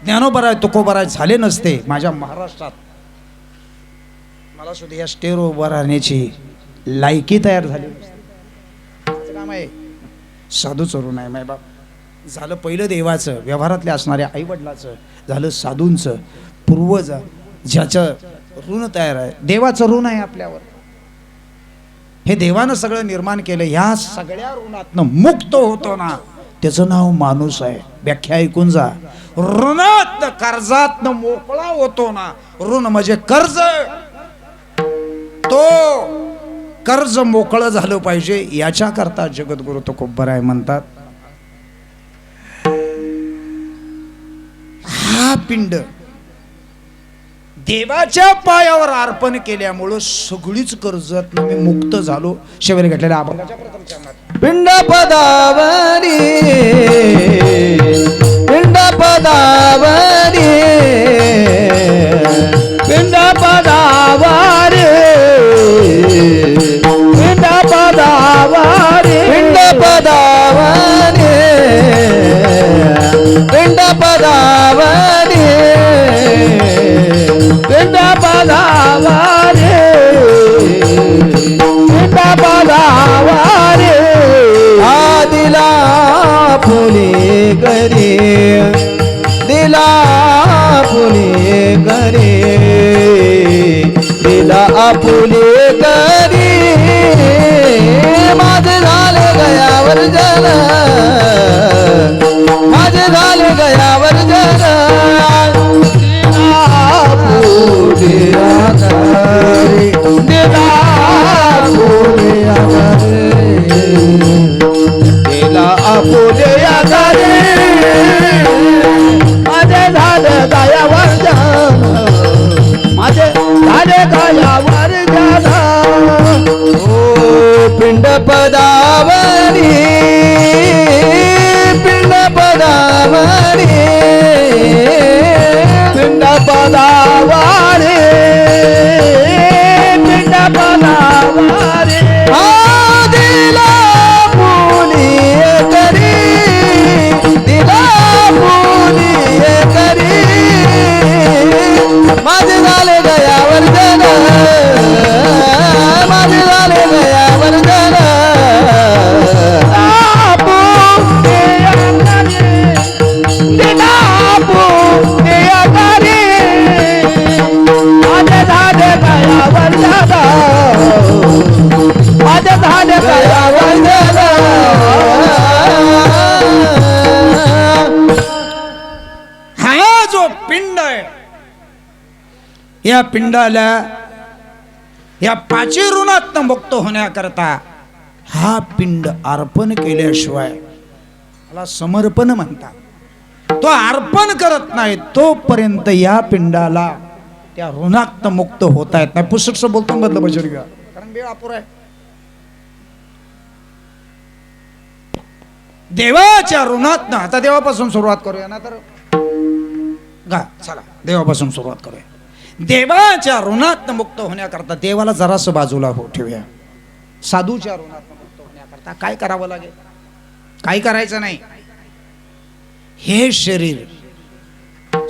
ज्ञानोबराय तुकोबराय झाले नसते माझ्या महाराष्ट्रात, मला सुद्धा या स्टेअर उभं राहण्याची लायकी तयार झाली नसते. काम आहे साधूचं ऋण आहे मायबाप. झालं पहिलं देवाचं, व्यवहारातल्या असणाऱ्या आई वडिलाचं, झालं साधूंचं, पूर्वज ज्याचं ऋण तयार आहे. देवाचं ऋण आहे आपल्यावर. हे देवानं सगळं निर्माण केलं. ह्या सगळ्या ऋणातनं मुक्त होतो ना त्याचं नाव माणूस आहे. व्याख्या ऐकून जा. ऋणात कर्जातनं मोकळा होतो ना, ऋण म्हणजे कर्ज, तो कर्ज मोकळं झालं पाहिजे याच्या करता जगद्गुरु तुकोबराय म्हणतात, हा पिंड देवाच्या पायावर अर्पण केल्यामुळं सगळीच कर्जात मी मुक्त झालो. शेवरी घटलेल्या अभंगाच्या प्रथम चरणात पिंड पदावरी, पिंड पदावरी, पिंड पदावरी, घरी दिला आपुले घरी दिला आपुले घरी माझे झाले गयावर जल माझे झाले गयावर जल दिला आपुले दिला आपुले घरी माझे झाले गयावर जल माझे झाले गयावर जल पिंड पदावरी पिंड पदावरी पिंड पदावरी पिंड पदावरी दिला पुली करी दिला पुली करी माझे झाले गयावर जल माझे झाले गयावर जल माझे झाले गयावर जल हा जो पिंड आहे या पिंडाला या पाची ऋणातनं मुक्त होण्याकरता हा पिंड अर्पण केल्याशिवाय मला समर्पण म्हणतात. तो अर्पण करत नाही तोपर्यंत या पिंडाला त्या ऋणातनं मुक्त होता येत नाही. पुस्तक बोलतो बदल बजर घ्या कारण वेळ अपुरा आहे. देवाच्या ऋणातनं आता देवापासून सुरुवात करूया ना तर चला देवापासून सुरुवात करूया. देवाच्या ऋणातनं मुक्त होण्याकरता देवाला जरासं बाजूला हो ठेवूया. साधूच्या ऋणातनं मुक्त होण्याकरता काय करावं लागेल? काही करायचं नाही. हे शरीर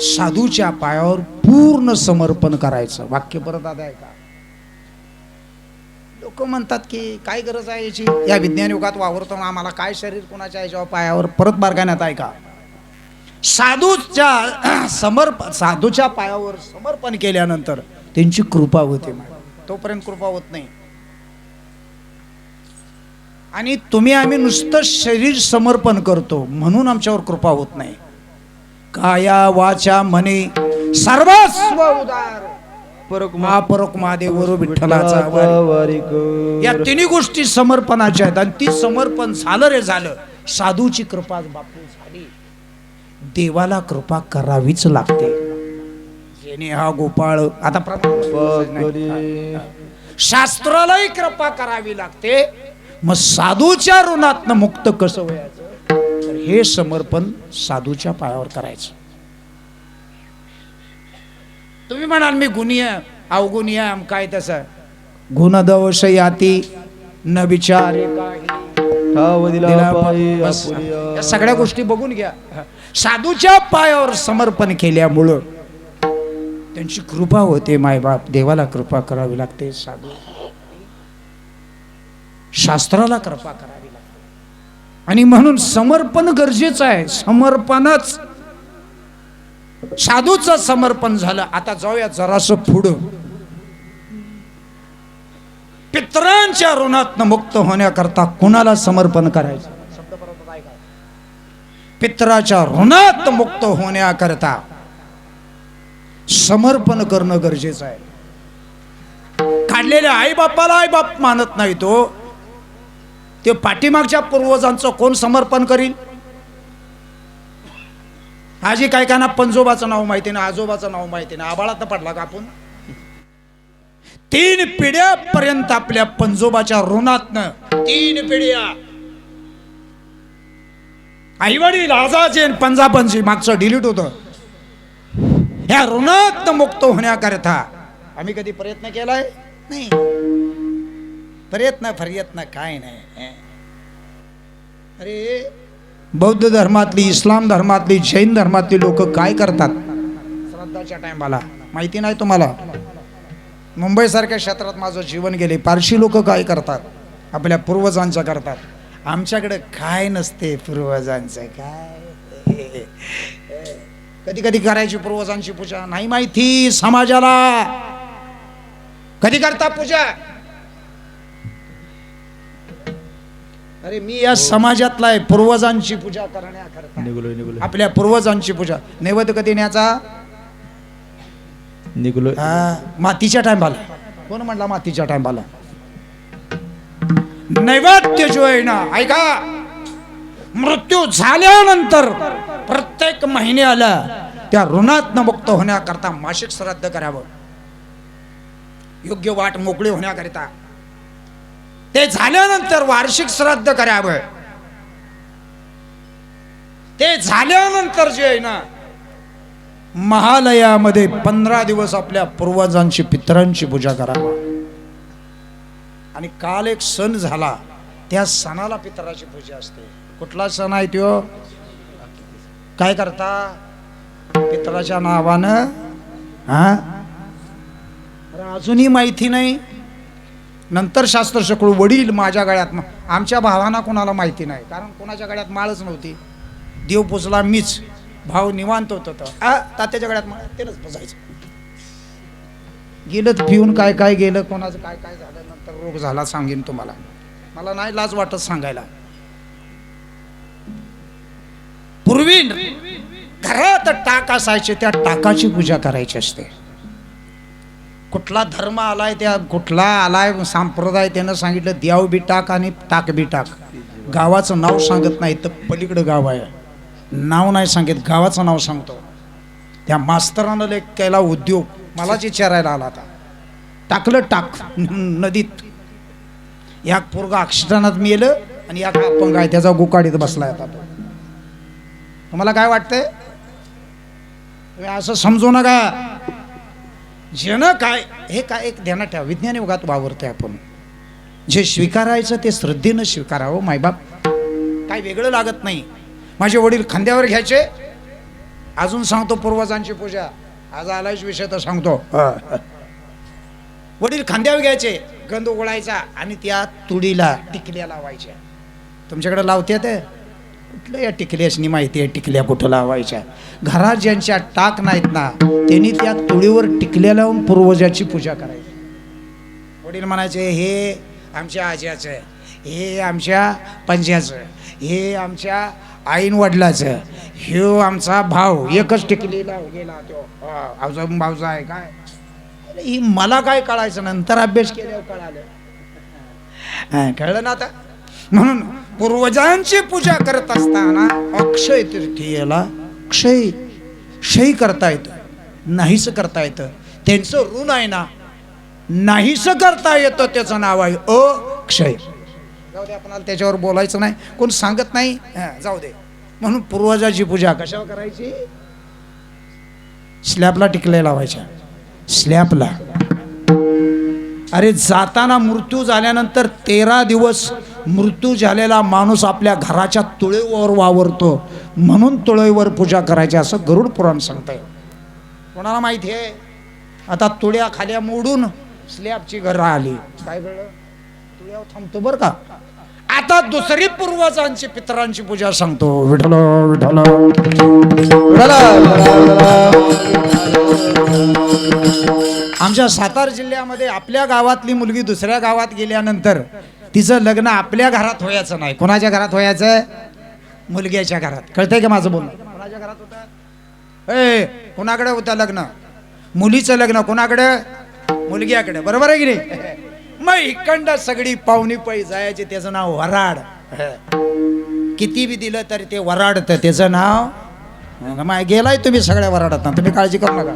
साधूच्या पायावर पूर्ण समर्पण करायचं. वाक्य परत आता आहे का? लोक म्हणतात की काय गरज आहे याची, या विज्ञान युगात वावरतो आम्हाला काय शरीर कोणाच्या याच्यावर पायावर परत बारगाण्यात आहे का? साधूच्या पायावर समर्पण केल्यानंतर त्यांची कृपा होते. तोपर्यंत कृपा होत नाही. आणि तुम्ही आम्ही नुसतं शरीर समर्पण करतो म्हणून आमच्यावर कृपा होत नाही. काया वाचा मने सर्वस्व उदार महापरोक महादेव विठ्ठलाचा वारी. या तिन्ही गोष्टी समर्पणाच्या आहेत. आणि ती समर्पण झालं रे झालं. साधूची कृपा बापू झाली. देवाला कृपा करावीच लागते. जेणे हा गोपाळ आता शास्त्रालाही कृपा करावी लागते. मग साधूच्या ऋणातनं मुक्त कसं व्हायचं? तर हे समर्पण साधूच्या पायावर करायचं. तुम्ही म्हणाल मी गुणी आहे अवगुणी आहे काय तसं गुणदोष याती न विचारे या सगळ्या गोष्टी बघून घ्या. साधूच्या पायावर समर्पण केल्यामुळं त्यांची कृपा होते. मायबाप देवाला कृपा करावी लागते. साधू शास्त्राला कृपा करावी लागते. आणि म्हणून समर्पण गरजेचं आहे. समर्पणच साधूचं समर्पण झालं. आता जाऊया जरासं पुढं. पितरांच्या ऋणातनं मुक्त होण्याकरता कुणाला समर्पण करायचं? शब्द परत ऐका. पितराच्या ऋणात मुक्त होण्याकरता समर्पण करणं गरजेचं आहे. काढलेल्या आई बापाला आई बाप मानत नाही तो. ते पाठीमागच्या पूर्वजांचं कोण समर्पण करील? आजी काय का ना पंजोबाचं नाव माहिती ना, आजोबाचं नाव माहिती ना. आबाळात पडला का आपण? 3 पिढ्यापर्यंत आपल्या पंजोबाच्या ऋणातनं 3 पिढ्या आई वडील आजाचे पंजापंजी मागचं डिलीट होतं. ह्या ऋणातनं मुक्त होण्याकरता आम्ही कधी प्रयत्न केलाय? नाही. प्रयत्न काय नाही. अरे बौद्ध धर्मातली, इस्लाम धर्मातली, जैन धर्मातली लोक काय करतात श्राद्धाच्या टायमाला माहिती नाही तुम्हाला? मुंबई सारख्या क्षेत्रात माझं जीवन गेले. पारशी लोक काय करतात? आपल्या पूर्वजांच्या करतात. आमच्याकडे काय नसते पूर्वजांचं काय. कधी कधी करायची पूर्वजांची पूजा नाही माहिती समाजाला. कधी करता पूजा? अरे मी या समाजातला आहे. पूर्वजांची पूजा करण्याकरता आपल्या पूर्वजांची पूजा. नैवेद्य कधी न्यायचा? निघलो मातीच्या टायमाला. कोण म्हणला मातीच्या टायमाला? नैवेद्य जो आहे ना, ऐका, मृत्यू झाल्यानंतर प्रत्येक महिन्याला त्या ऋणातनं मुक्त होण्याकरता मासिक श्राद्ध करावं, योग्य वाट मोकळी होण्याकरिता. ते झाल्यानंतर वार्षिक श्राद्ध करावं. ते झाल्यानंतर जे आहे ना, महालयामध्ये 15 दिवस आपल्या पूर्वजांची पितरांची पूजा करावा. आणि काल एक सण झाला, त्या सणाला पितराची पूजा असते. कुठला सण आहे तो? काय करता पितराच्या नावानं? अजूनही माहिती नाही. नंतर शास्त्र शकळू. वडील माझ्या गळ्यात, आमच्या भावांना कोणाला माहिती नाही, कारण कोणाच्या गळ्यात माळच नव्हती. देव पुजला मीच. भाव निवांत होत तात्याच्या गळ्यात माळ, तेच पुजायचं. गेलं पिऊन काय काय गेलं, कोणाचं काय काय झालं, नंतर रोग झाला सांगेन तुम्हाला. मला नाही लाज वाटत सांगायला. पूर्वी घरात टाक असायचे, त्या टाकाची पूजा करायची असते. कुठला धर्म आलाय, त्या कुठला आलाय संप्रदाय, त्यानं सांगितलं द्याव बी टाक आणि टाक बी टाक. गावाचं नाव सांगत नाही, तर पलीकडं गाव आहे, नाव नाही सांगत, गावाचं नाव सांगतो. त्या मास्तरानं लेख केला उद्योग, मलाच विचारायला आला आता. टाकलं टाक नदीत. या पोरगा अक्षरानात मेलं आणि या अपंग आहे, त्याचा गुकाडीत बसलाय. आता तुम्हाला काय वाटतंय? असं समजू नका. जन काय हे काय एक ध्यानात ठेवा. विज्ञान युगात वावरतोय आपण. जे स्वीकारायचं ते श्रद्धेनं स्वीकारावं. मायबाप काय वेगळं लागत नाही. माझे वडील खांद्यावर घ्यायचे. अजून सांगतो पूर्वजांची पूजा, आज आलायच विषय तर सांगतो. वडील खांद्यावर घ्यायचे, गंध ओळायचा आणि त्या तुडीला टिकल्या लावायच्या. तुमच्याकडे लावते ते कुठलं? या टिकल्यासनी माहिती आहे टिकल्या कुठं लावायच्या. घरात ज्यांच्या टाक नाहीत ना, त्यांनी त्या तुळीवर टिकल्या लावून पूर्वजाची पूजा करायची. वडील म्हणायचे हे आमच्या आज्याचं, हे आमच्या पंजाचं, हे आमच्या आईन वडिलाचं, हे आमचा भाऊ. एकच टिकलीला गेला तो अजून भाऊचा आहे काय. ही मला काय कळायचं, नंतर अभ्यास केल्यावर कळालं. कळलं ना आता. म्हणून पूर्वजांची पूजा करत असताना अक्षय तृतीयेला क्षय करता येतं, नाहीस करता येतं. त्यांचं ऋण आहे ना, नाहीस करता येतं, त्याचं नाव आहे अक्षय. जाऊ दे, आपणाला त्याच्यावर बोलायचं नाही, कोण सांगत नाही, जाऊ दे. म्हणून पूर्वजाची पूजा कशावर करायची? स्लॅबला टिकले लावायच्या. स्लॅबला. अरे जाताना मृत्यू झाल्यानंतर 13 दिवस मृत्यू झालेला माणूस आपल्या घराच्या तुळईवर वावरतो, म्हणून तुळईवर पूजा करायची असं गरुड पुराण सांगतंय. कोणाला माहिती आहे? आता तुळ्या खाल्या मोडून स्लॅबची घरं आली. काय कळलं? तुळ्यावर थांबतो बरं का. आता दुसरी पूर्वजांची पितरांची पूजा सांगतो. विठ्ठल विठ्ठल आमच्या सातारा जिल्ह्यामध्ये आपल्या गावातली मुलगी दुसऱ्या गावात गेल्यानंतर तिचं लग्न आपल्या घरात व्हायचं नाही. कोणाच्या घरात व्हायचं? मुलग्याच्या घरात. कळतंय का माझं बोलणं? कोणाच्या घरात होतं? कोणाकडे होतं लग्न? मुलीचं लग्न कोणाकडे? मुलग्याकडे. बरोबर आहे की नाही? मग इकडं सगळी पाहुणी पै जायची. त्याचं नाव वराड. किती बी दिलं तरी ते वराडतं. त्याचं नाव गेलाय तुम्ही सगळ्या वराडात ना, तुम्ही काळजी करू नका.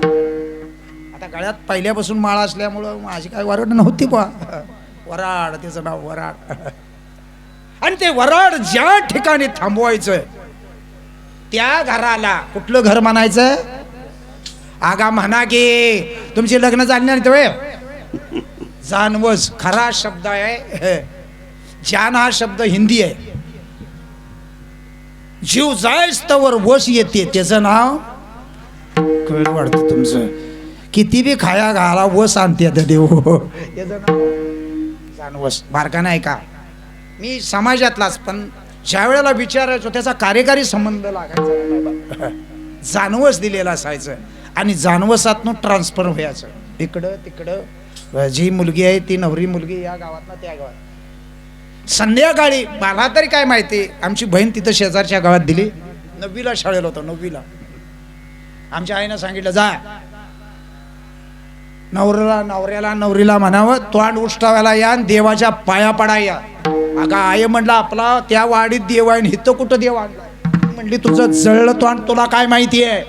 आता गळ्यात पहिल्यापासून माळा असल्यामुळं माझी काय वराड नव्हती बा. वराड, त्याचं नाव वराड. आणि ते वराड ज्या ठिकाणी थांबवायचं त्या घराला कुठलं घर म्हणायचं? आगा म्हणा की तुमची लग्न झाली नाही तर जानवस खरा शब्द आहे. जान हा शब्द हिंदी आहे. जीव जायच तवर वस येते, त्याचं नाव कळ वाढतं तुमचं. किती बी खाया घाला वस आणते देव, त्याचं नाव जानवस. बारका नाही का? मी समाजातलाच, पण ज्या वेळेला विचारायचो त्याचा कार्यकारी संबंध लागायचा, जानवस दिलेला असायचं आणि जानवसातनं ट्रान्सफर व्हायचं इकडं तिकडं. जी मुलगी आहे ती नवरी मुलगी या गावातनं त्या गावात. संध्याकाळी मला तरी काय माहिती, आमची बहीण तिथं शेजारच्या गावात दिली, 9वीला शाळेला होतं, 9वीला. आमच्या आईनं सांगितलं जा नवरीला म्हणावं तोंड उष्टावायला या आणि देवाच्या पाया पडा या. अगं आई म्हणलं आपला त्या वाडीत देव आहे, इथं कुठं देव आणला. म्हणली तुझं जळलं तोंड तुला काय माहिती आहे.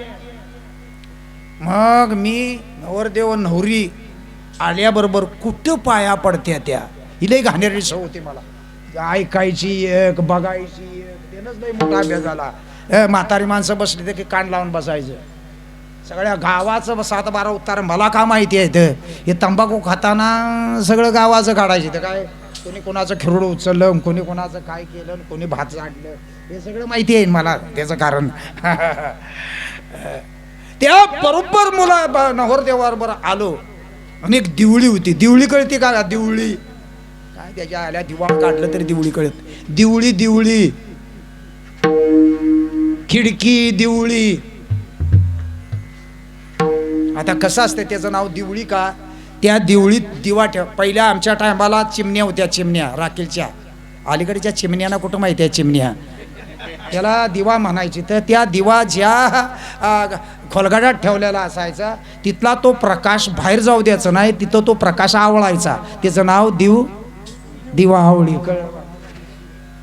मग मी नवरदेव नवरी आल्याबरोबर कुठं पाया पडत्या त्या, हिला घाणेरडी सवय होती मला, ऐकायची एक बघायची एक, त्यानंच लई मोठा अभ्यास झाला. म्हातारी माणसं बसली तर की कान लावून बसायचं. सगळ्या गावाचं 7-12 उत्तर मला का माहिती आहे. हे तंबाखू खाताना सगळं गावाचं काढायचे. तर काय कोणी कोणाचं खिरड उचललं, कोणी कोणाचं काय केलं, कोणी भात झाडलं, हे सगळं माहिती आहे मला. त्याचं कारण त्या बरोबर मुला नवरदेवाबरोबर आलो आणि एक दिवळी होती. दिवळी कळते का? दिवळी काय त्याच्या आल्या दिवा काढलं तरी दिवळी कळत. दिवळी दिवळी खिडकी दिवळी. आता कसं असतं त्याचं नाव दिवळी का? त्या दिवळीत दिवा ठेव. पहिल्या आमच्या टायमाला चिमण्या होत्या, चिमण्या राखेलच्या. अलीकडच्या चिमण्यांना कुठं माहिती आहे चिमण्या, त्याला दिवा म्हणायची. तर त्या दिवा ज्या खोलगडात ठेवलेला असायचा तिथला तो प्रकाश बाहेर जाऊ द्यायचा नाही, तिथं तो प्रकाश आवळायचा. त्याचं नाव दिवा आवळी.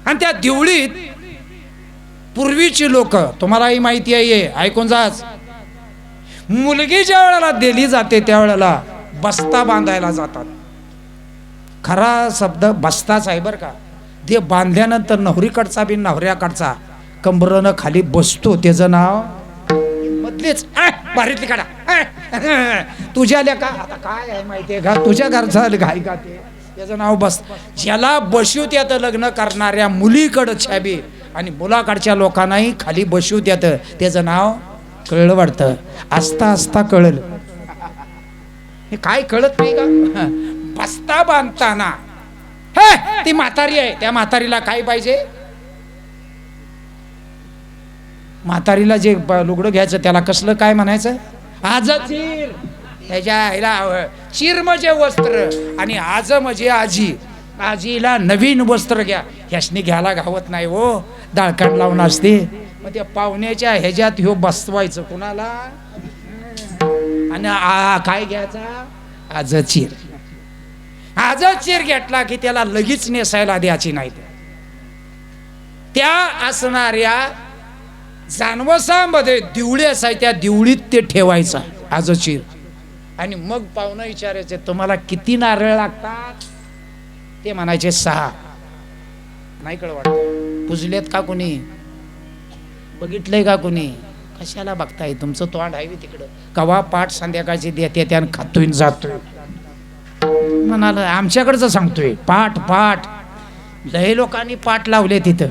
आणि त्या दिवळीत पूर्वीची लोक, तुम्हालाही माहिती आहे, ऐकून जाच, मुलगी ज्या वेळेला दिली जाते त्यावेळेला बस्ता बांधायला जातात. खरा शब्द बस्ताच आहे बरं का. ते बांधल्यानंतर नवरीकडचा बी नवऱ्याकडचा कंबरनं खाली बसतो. त्याचं नाव मधलेच बारीतली काढा तुझ्या लेका. आता काय आहे माहितीये का, तुझ्या घरचा घाई का ते, त्याचं नाव बस. ज्याला बसवत येतं लग्न करणाऱ्या मुलीकडं छाबी आणि मुलाकडच्या लोकांनाही खाली बसवत येतं, त्याचं नाव कळलं वाटतं. आस्ता आस्ता कळलं. हे काय कळत नाही का? बस्ता बांधताना हे ती म्हातारी आहे, त्या म्हातारीला काय पाहिजे? म्हातारीला जे लुगडं घ्यायचं त्याला कसलं काय म्हणायचं? आज चीर. त्याच्या चिर म्हणजे वस्त्र आणि आज म्हणजे आजी. आजीला नवीन वस्त्र घ्या. ह्यासनी घ्यायला घावत नाही हो, दाळकांड लावून असते. मग त्या पाहुण्याच्या ह्याच्यात ह्यो बसवायचं कुणाला, आणि काय घ्यायचा? आज चीर. आज चीर घेतला की त्याला लगेच नेसायला द्यायची नाही. त्या असणाऱ्या जानवसामध्ये दिवळी असाय, त्या दिवळीत ते ठेवायचा आज चीर. आणि मग पाहुणं विचारायचे तुम्हाला किती नारळ लागतात? ते म्हणायचे 6. नाही कळ वाटत. पुजलेत का कोणी? बघितलंय का कोणी? कशाला बघताय? तुमचं तोंड आहे तिकडं. कवा पाठ संध्याकाळची देते त्यानं खातोय जातोय. म्हणाल आमच्याकडचं सांगतोय पाठ पाठ. लय लोकांनी पाठ लावले तिथं.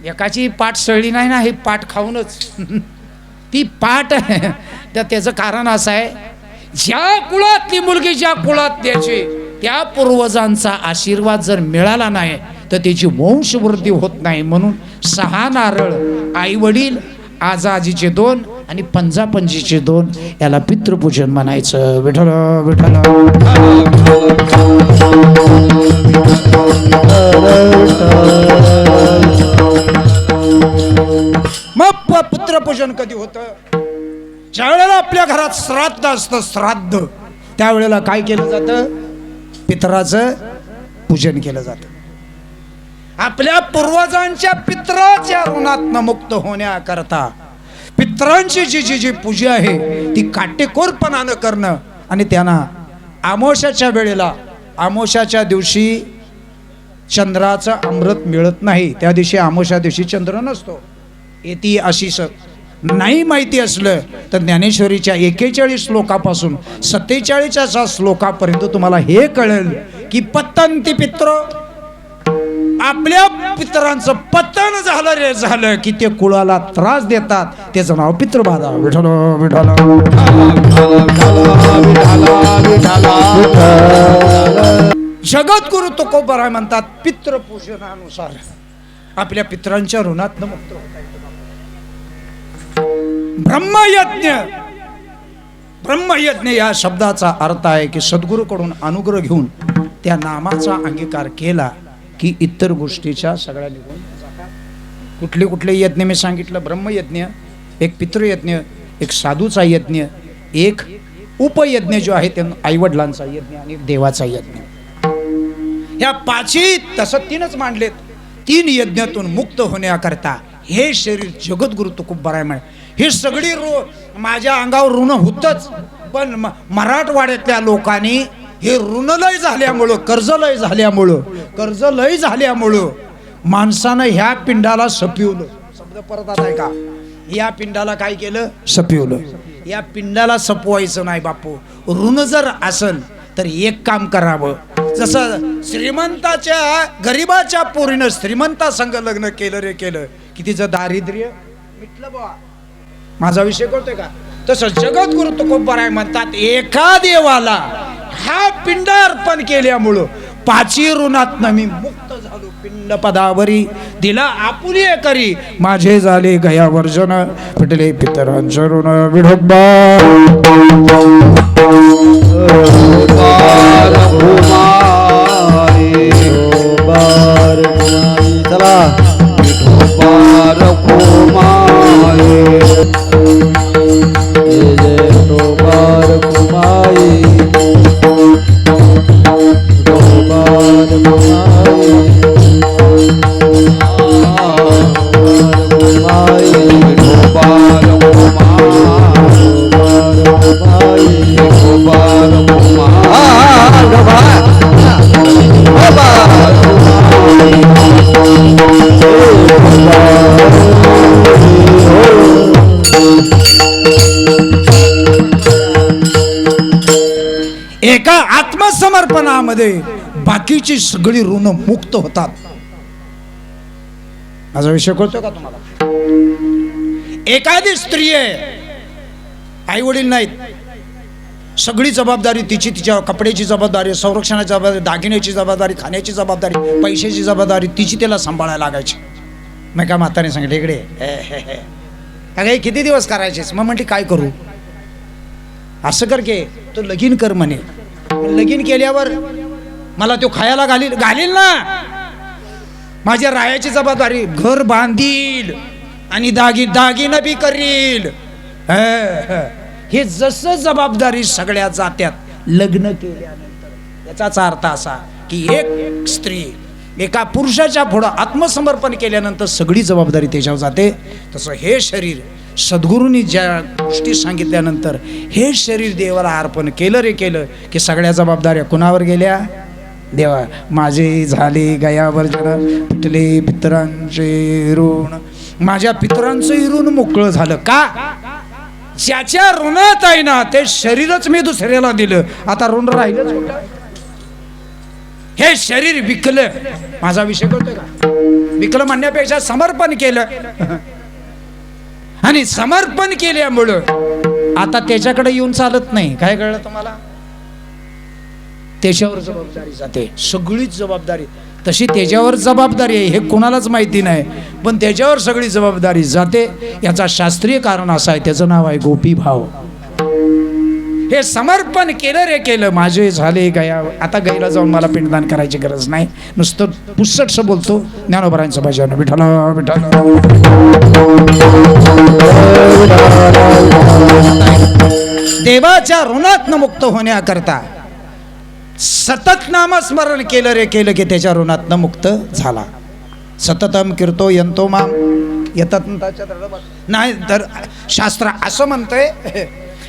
एकाची पाठ सळली नाही ना, हे पाठ खाऊनच ती पाठ आहे. तर त्याचं कारण असं आहे, ज्या कुळातली मुलगी ज्या कुळात द्यायची त्या पूर्वजांचा आशीर्वाद जर मिळाला नाही तर त्याची वंशवृद्धी होत नाही. म्हणून 6 नारळ, आई वडील, आजीचे 2 आणि पंजापंजीचे 2, याला पितृपूजन म्हणायचं. विठ्ठल विठ्ठल. मग पुत्रपूजन कधी होतं? ज्या वेळेला आपल्या घरात श्राद्ध असतं, श्राद्ध, त्यावेळेला काय केलं जातं? पितराचं पूजन केलं जातं. आपल्या पूर्वजांच्या पितराच्या ऋणातनं मुक्त होण्याकरता पितरांची जी पूजा आहे ती काटेकोरपणानं करणं. आणि त्यांना अमावस्याच्या वेळेला, अमावस्याच्या दिवशी चंद्राचं अमृत मिळत नाही. त्या दिवशी अमावस्या दिवशी चंद्र नसतो. येती अशीच नाही माहिती असलं तर ज्ञानेश्वरीच्या 41 श्लोकापासून 47 श्लोकापर्यंत तुम्हाला हे कळेल की पतंती पित्र, आपल्या पितरांचं पतन झालं रे झालं की ते कुळाला त्रास देतात. त्याचं नाव पितृबाधा. विठ्ठल विठ्ठल. जगद्गुरु तुकोबराय म्हणतात, पितृपूजनानुसार आपल्या पितरांच्या ऋणातनं मुक्त होता येतं. ब्रह्मयज्ञ, ब्रह्मयज्ञ या शब्दाचा अर्थ आहे की सद्गुरूकडून अनुग्रह घेऊन त्या नामाचा अंगीकार केला की इतर गोष्टीच्या सगळ्या निघून जातात. कुठले कुठले यज्ञ मी सांगितलं? ब्रह्मयज्ञ, एक पितृयज्ञ, एक साधूचा यज्ञ, एक उपयज्ञ जो आहे ते आईवडिलांचा यज्ञ आणि एक देवाचा यज्ञ. या पाचही तसं तीनच मांडलेत. तीन यज्ञातून मुक्त होण्याकरता हे शरीर जगद्गुरु तुकोबराय म्हणे. हे सगळी माझ्या अंगावर ऋण होतच, पण मराठवाड्यातल्या लोकांनी हे ऋणलय झाल्यामुळं, कर्जलय झाल्यामुळं माणसानं ह्या पिंडाला सपिवलं. शब्द परत आता आहे का? या पिंडाला काय केलं? सपिवलं. या पिंडाला सपवायचं नाही बापू. ऋण जर असेल तर एक काम करावं. जसं श्रीमंताच्या गरीबाच्या पोरीनं श्रीमंता संग लग्न केलं रे केलं की तिचं दारिद्र्य मिटलं बा. माझा विषय कळतोय का? तसं जगद्गुरु तुकोबराय म्हणतात, एका देवाला हा पिंड अर्पण केल्यामुळं पाची ऋणातनं मी मुक्त झालो. पिंड पदावरी दिला आपुली करी, माझे झाले गया वर्जन, फिटले पितरांचं ऋण विठोबा. एका आत्मसमर्पणामध्ये बाकीची सगळी ऋण मुक्त होतात. माझा विषय कळतोय का तुम्हाला? एखादी स्त्री आहे, आई वडील नाहीत, सगळी जबाबदारी तिची, तिच्या कपड्याची जबाबदारी, संरक्षणाची जबाबदारी, दागिन्याची जबाबदारी, खाण्याची जबाबदारी, पैशाची जबाबदारी तिची तिला सांभाळायला लागायची. मग का म्हाताने सांगितलं, इकडे अगं किती दिवस करायचेस? मग म्हणते काय करू? असं कर की तो लगीन कर म्हणे. लगीन केल्यावर मला तो खायला घालील ना, माझ्या रायाची जबाबदारी, घर बांधील आणि दागिनं बी करील. हे जसं जबाबदारी सगळ्या जात्यात लग्न केल्यानंतर. याचाच अर्थ असा की एक स्त्री एका पुरुषाच्या पुढं आत्मसमर्पण केल्यानंतर सगळी जबाबदारी त्याच्यावर जाते. तसं हे शरीर सद्गुरूंनी ज्या गोष्टी सांगितल्यानंतर हे शरीर देवाला अर्पण केलं रे केलं की सगळ्या जबाबदाऱ्या कुणावर गेल्या? देवा. माझे झाले गयावर्जन, पिटले पितरांचे ऋण. माझ्या पितरांचं ऋण मोकळं झालं. का? ज्याच्या ऋणात आहे ना ते शरीरच मी दुसऱ्याला दिलं. आता ऋण राहिलंच कुठं? हे शरीर विकलं. माझा विषय कळतोय का? विकलं म्हणण्यापेक्षा समर्पण केलं, आणि समर्पण केल्यामुळं आता त्याच्याकडे येऊन चालत नाही. काय कळलं तुम्हाला? त्याच्यावर जबाबदारी जाते, सगळीच जबाबदारी. तशी त्याच्यावर जबाबदारी आहे हे कोणालाच माहिती नाही, पण त्याच्यावर सगळी जबाबदारी जाते. याचा शास्त्रीय कारण असं आहे, त्याचं नाव आहे गोपीभाव. हे समर्पण केलं रे केलं, माझे झाले गया. आता गायला जाऊन मला पिंडदान करायची गरज नाही, नुसतं पुस्तकच बोलतो ज्ञानोबरांचं भजन, विठ्ठला विठ्ठला. देवाच्या ऋणातनं मुक्त होण्याकरता सतत नामस्मरण केलं रे केलं की त्याच्या ऋणातनं मुक्त झाला. सततम कीर्तो यंतो माम येतात नाही तर शास्त्र असं म्हणतंय,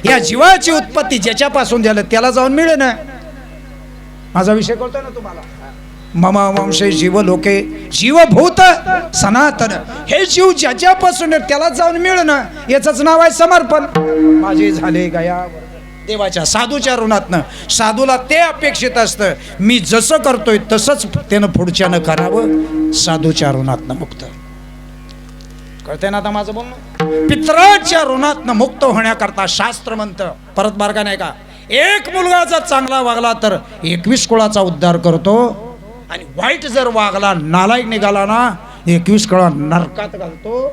या जीवाची उत्पत्ती ज्याच्यापासून झालं त्याला जाऊन मिळेल ना. माझा विषय कळतोय ना तुम्हाला? मम वंशे जीव लोके जीवभूत सनातन. हे जीव ज्याच्यापासून त्याला जाऊन मिळेल ना, याचंच नाव आहे समर्पण. माझे झाले गया देवाच्या साधूच्या ऋणातनं. साधूला ते अपेक्षित असतं मी जसं करतोय तसंच त्यानं पुढच्यानं करावं. साधूच्या ऋणातनं मुक्त. कळतंय ना आता माझं बोलणं? पितराच्या ऋणातनं मुक्त होण्याकरता शास्त्र म्हणतं, परत मार्ग नाही का, एक मुलगा जर चांगला वागला तर 21 कुळाचा उद्धार करतो, आणि वाईट जर वागला, नालायक निघाला ना, 21 कुळा नरकात घालतो.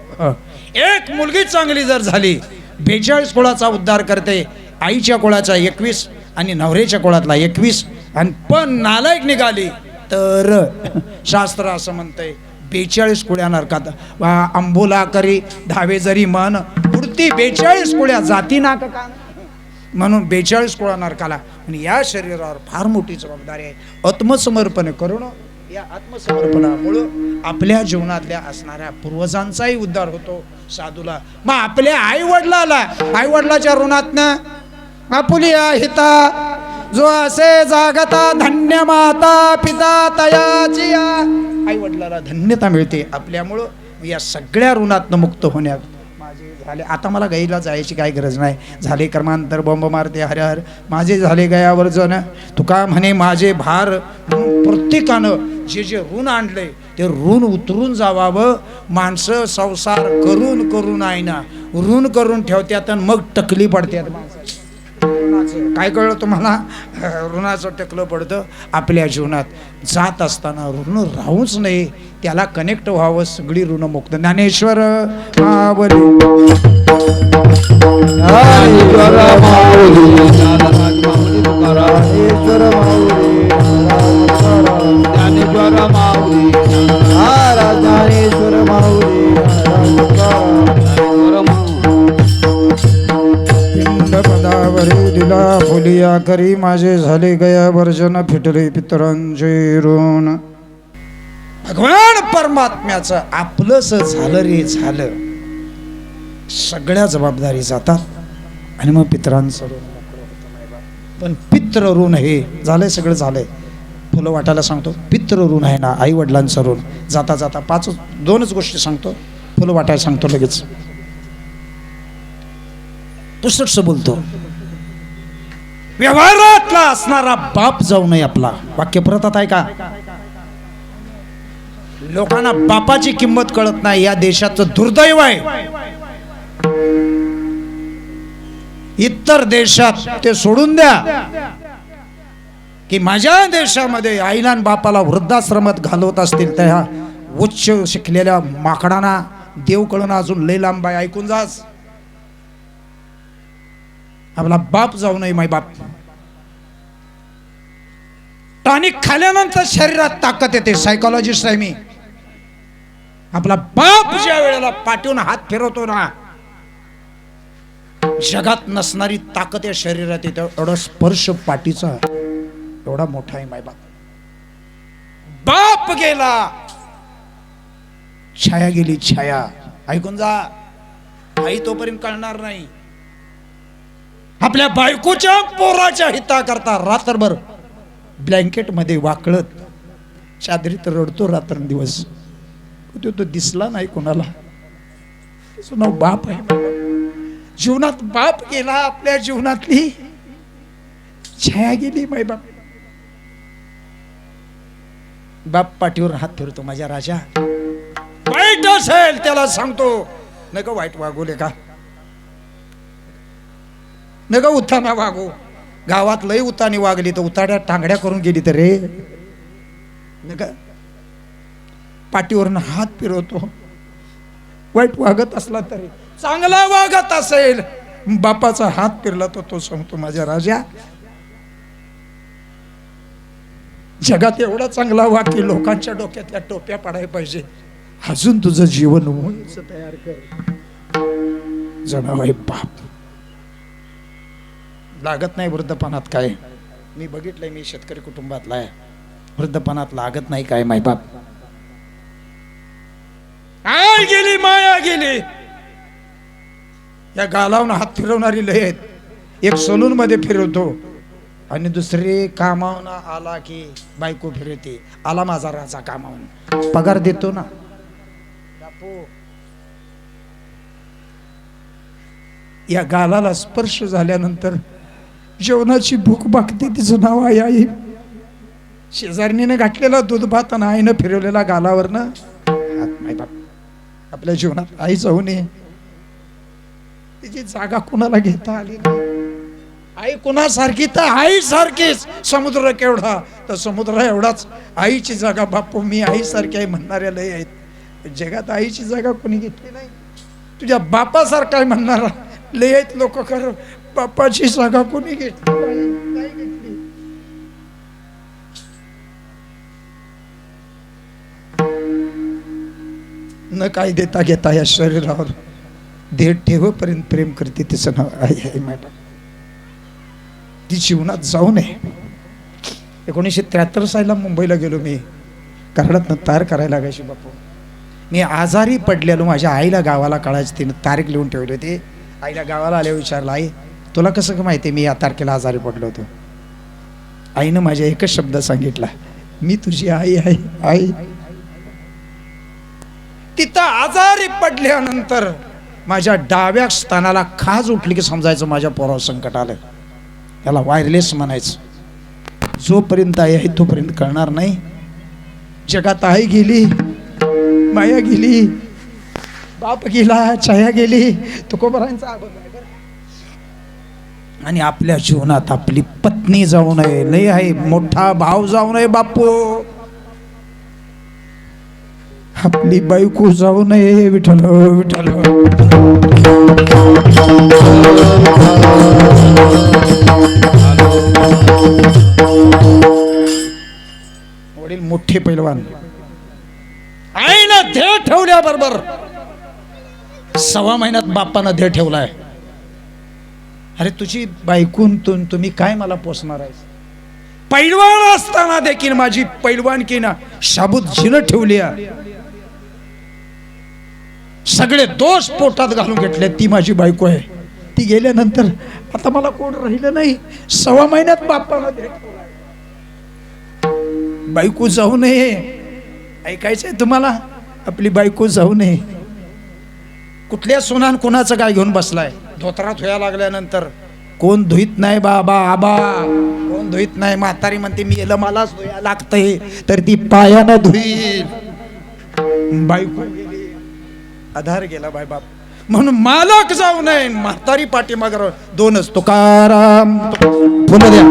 एक मुलगी चांगली जर झाली 42 कुळाचा उद्धार करते, आईच्या कुळाचा 21 आणि नवऱ्याच्या कुळातला 21, आणि पण नालायक निघाली तर शास्त्र असं म्हणतंय 42 कुळ्या नरकात. अंबोला करी धावे जरी मन पुरती 42 कुळ्या जाती ना का, म्हणून 42 कुळा नरकाला. आणि या शरीरावर फार मोठी जबाबदारी आहे. आत्मसमर्पण करून या आत्मसमर्पणामुळं आपल्या जीवनातल्या असणाऱ्या पूर्वजांचाही उद्धार होतो साधूला. मग आपल्या आई वडिलाच्या ऋणातनं आपुलिया हिता जो असे जागता धन्य माता पिता तयाची, आई वडिलाला धन्यता मिळते आपल्यामुळं. या सगळ्या ऋणातनं मुक्त होण्यात माझे झाले. आता मला गाईला जायची काय गरज नाही, झाले कर्मांतर बंब मारते हर हर, माझे झाले गयावर जण. तुका म्हणे माझे भार. प्रत्येकानं जे जे ऋण आणलंय ते ऋण उतरून जावावं. माणसं संसार करून करून आहे ना ऋण करून ठेवतात आणि मग टकली पडतात माणसाची. काय कळलं तुम्हाला? ऋणाचं टकलं पडतं. आपल्या जीवनात जात असताना ऋण राहूच नये, त्याला कनेक्ट व्हावं, सगळी ऋण मुक्त. ज्ञानेश्वर माऊली दिला फुलिया करी माझे झाले गया वर्जन फिटले पितरांचे ऋण. भगवान परमात्म्याचं आपलंच झालं रे झालं, सगळ्या जबाबदारी जातात आणि मग पितरांचं ऋण मोकळं होतं. पण पितृ ऋण हे झालंय, सगळं झालंय. फुलं वाटायला सांगतो पितृ ऋण आहे ना, आई वडिलांचं ऋण. जाता जाता 2च गोष्टी सांगतो, फुलं वाटायला सांगतो लगेच. दुसरंच बोलतो, व्यवहारातला असणारा बाप जाऊ नये आपला. वाक्य परत आहे का? लोकांना बापाची किंमत कळत नाही, या देशाचं दुर्दैव आहे. इतर देशात ते सोडून द्या की माझ्या देशामध्ये आईला आणि बापाला वृद्धाश्रमात घालवत असतील तर ह्या उच्च शिकलेल्या माकडांना देव कळणं अजून लय लांब आहे. ऐकून जाच, आपला बाप जाऊ नये. माय बाप टॉनिक खाल्यानंतर शरीरात ताकद येते. सायकोलॉजिस्ट आहे मी. आपला बाप ज्या वेळेला पाठवून हात फिरवतो ना, जगात नसणारी ताकद या शरीरात येते. एवढा स्पर्श पाठीचा एवढा मोठा आहे. माय बाप, बाप गेला छाया गेली, छाया. ऐकून जा, आई तोपर्यंत कळणार नाही. आपल्या बायकोच्या पोराच्या हिता करता रात्रभर ब्लँकेट मध्ये वाकळत चादरीत रडतो रात्रंदिवस. तो दिसला नाही कोणाला. त्याचं नाव बाप आहे. जीवनात बाप गेला, आपल्या जीवनातली छाया गेली. माय बाप, बाप पाठीवर हात फिरतो. माझ्या राजा वाईट असेल त्याला सांगतो नका वाईट वागवले का, नका उताना वागू. गावात लय उतानी वागली तर उताड्या टांगड्या करून गेली तर रे नका. पाठीवरनं हात फिरवतो. वाईट वागत असला तरी, चांगला वागत असेल बापाचा हात फिरला तर तो सांगतो माझ्या राजा जगात एवढा चांगला वाग की लोकांच्या डोक्यातल्या टोप्या पाडायला पाहिजे. अजून तुझं जीवन उंच तयार कर. जनाबाई बाप लागत नाही वृद्धपणात. काय मी बघितलंय, मी शेतकरी कुटुंबातला आहे. वृद्धपणात लागत नाही काय माय बाप. आय गेली माया गेली. या गालावून हात फिरवणारी लय आहेत. एक सलून मध्ये फिरवतो आणि दुसरे कामावून आला की बायको फिरवते. आला माझा राजा कामावून, पगार देतो ना बापू. या गालाला स्पर्श झाल्यानंतर जेवणाची भूक भागते. तिचं नाव आई. आई शेजारणीने घातलेला दूध भात आणि आईनं फिरवलेला गालावरनं हात. माय बाप, आपल्या जीवनात आई जाऊ नये. तिची जागा कोणाला घेता आली नाही. आई कुणासारखी तर आई सारखीच. समुद्र केवढा तर समुद्र एवढाच. आईची जागा बापू मी आई सारखी आहे म्हणणाऱ्या लय आहेत. जगात आईची जागा कोणी घेतली नाही. तुझ्या बापासारखा आहे म्हणणारा लय आहेत लोक. खरं बापाची जागा कोणी घेतली नाही घेतली. न काय देता घेता या शरीरावर देह ठेवपर्यंत प्रेम करते. तिचं नाव आई आहे मॅडम. ती जीवनात जाऊ नये. 1973 साली मुंबईला गेलो मी. कराडातनं तार करायला लागायची बापू. मी आजारी पडलेलो. माझ्या आईला गावाला कळायचं. तिनं तारीख लिहून ठेवली होती. आईला गावाला आल्यावर विचारलं आई तुला कसं का माहिती मी या तारखेला आजारी पडलो होतो. आईनं माझ्या एकच शब्द सांगितला मी तुझी आई आहे. आई तिथं आजारी पडल्यानंतर माझ्या डाव्या स्थानाला खाज उठली की समजायचं माझ्या पोरावर संकट आलं. त्याला वायरलेस म्हणायचं. जोपर्यंत आई आहे तोपर्यंत कळणार नाही. जगात आई गेली, माया गेली, बाप गेला, छाया गेली, तुकोबरांचा अभंग आहे बरं. आणि आपल्या जीवनात आपली पत्नी जाऊ नये. लय आहे मोठा भाव जाऊ नये बापू. आपली बायको जाऊ नये. विठ्ठल विठ्ठल. वडील मोठे पैलवान. आईनं ध्येय ठेवल्याबरोबर 6 महिन्यात बापानं ध्येय ठेवलाय. अरे तुझी बायकून तुम्ही काय मला पोसणार आहे. पैलवान असताना देखील माझी पैलवानकी ना शाबूत जिनं ठेवली. सगळे दोष पोटात घालून घेतले. ती माझी बायको आहे. ती गेल्यानंतर आता मला कोण राहिलं नाही. 6 महिन्यात बापानं ध्येय ठेवलाय. बायको जाऊ नये. ऐकायचंय तुम्हाला. आपली बायको जाऊ नये. कुठल्या सोनान कोणाचं काय घेऊन बसलाय. धोत्रात व्हायला लागल्यानंतर कोण धुईत नाही बाबा आबा. कोण धुईत नाही. म्हातारी म्हणते मी येलं मलाच धुया लागतंय तर ती पायानं धुईल. बायको गेली. आधार गेला बाय बाप. म्हणून मालक जाऊ नये. म्हातारी पाठीमागे 2च तुकाराम. फुलं द्या.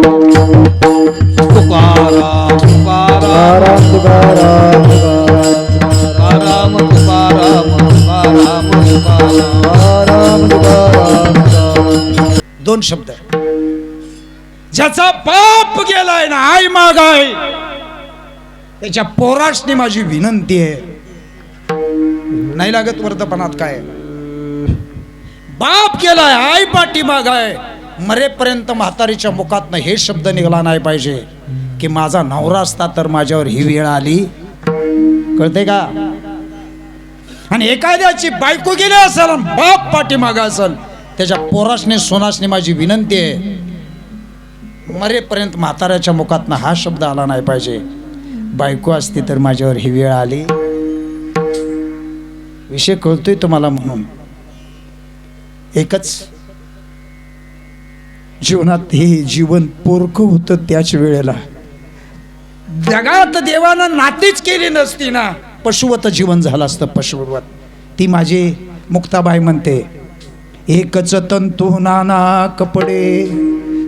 तुकाराम तुकाराम तुकाराम तुकाराम तुकाराम तुकाराम तुकाराम. 2 शब्द. ज्याचा बाप गेलाय ना आई मागाय त्याच्या पोरासनी माझी विनंती आहे. नाही लागत वर्तपणात काय. बाप गेलाय आई पाठी मागाय. मरेपर्यंत म्हातारीच्या मुखातनं हे शब्द निघाला नाही पाहिजे की माझा नवरा असता तर माझ्यावर ही वेळ आली. कळते का. आणि एखाद्याची बायको गेली असेल आणि बाप पाठी मागा असेल त्याच्या पोरासने सोनासने माझी विनंती आहे मरेपर्यंत म्हाताऱ्याच्या मुखातनं हा शब्द आला नाही पाहिजे. बायको असती तर माझ्यावर ही वेळ आली. विषय कळतोय तुम्हाला. म्हणून एकच जीवनात हे जीवन पोरकं होतं. त्याच वेळेला जगात देवानं नातीच केली नसती ना पशुवत जीवन झालं असतं. पशुवत. ती माझी मुक्ताबाई म्हणते एकच तंतू नाना कपडे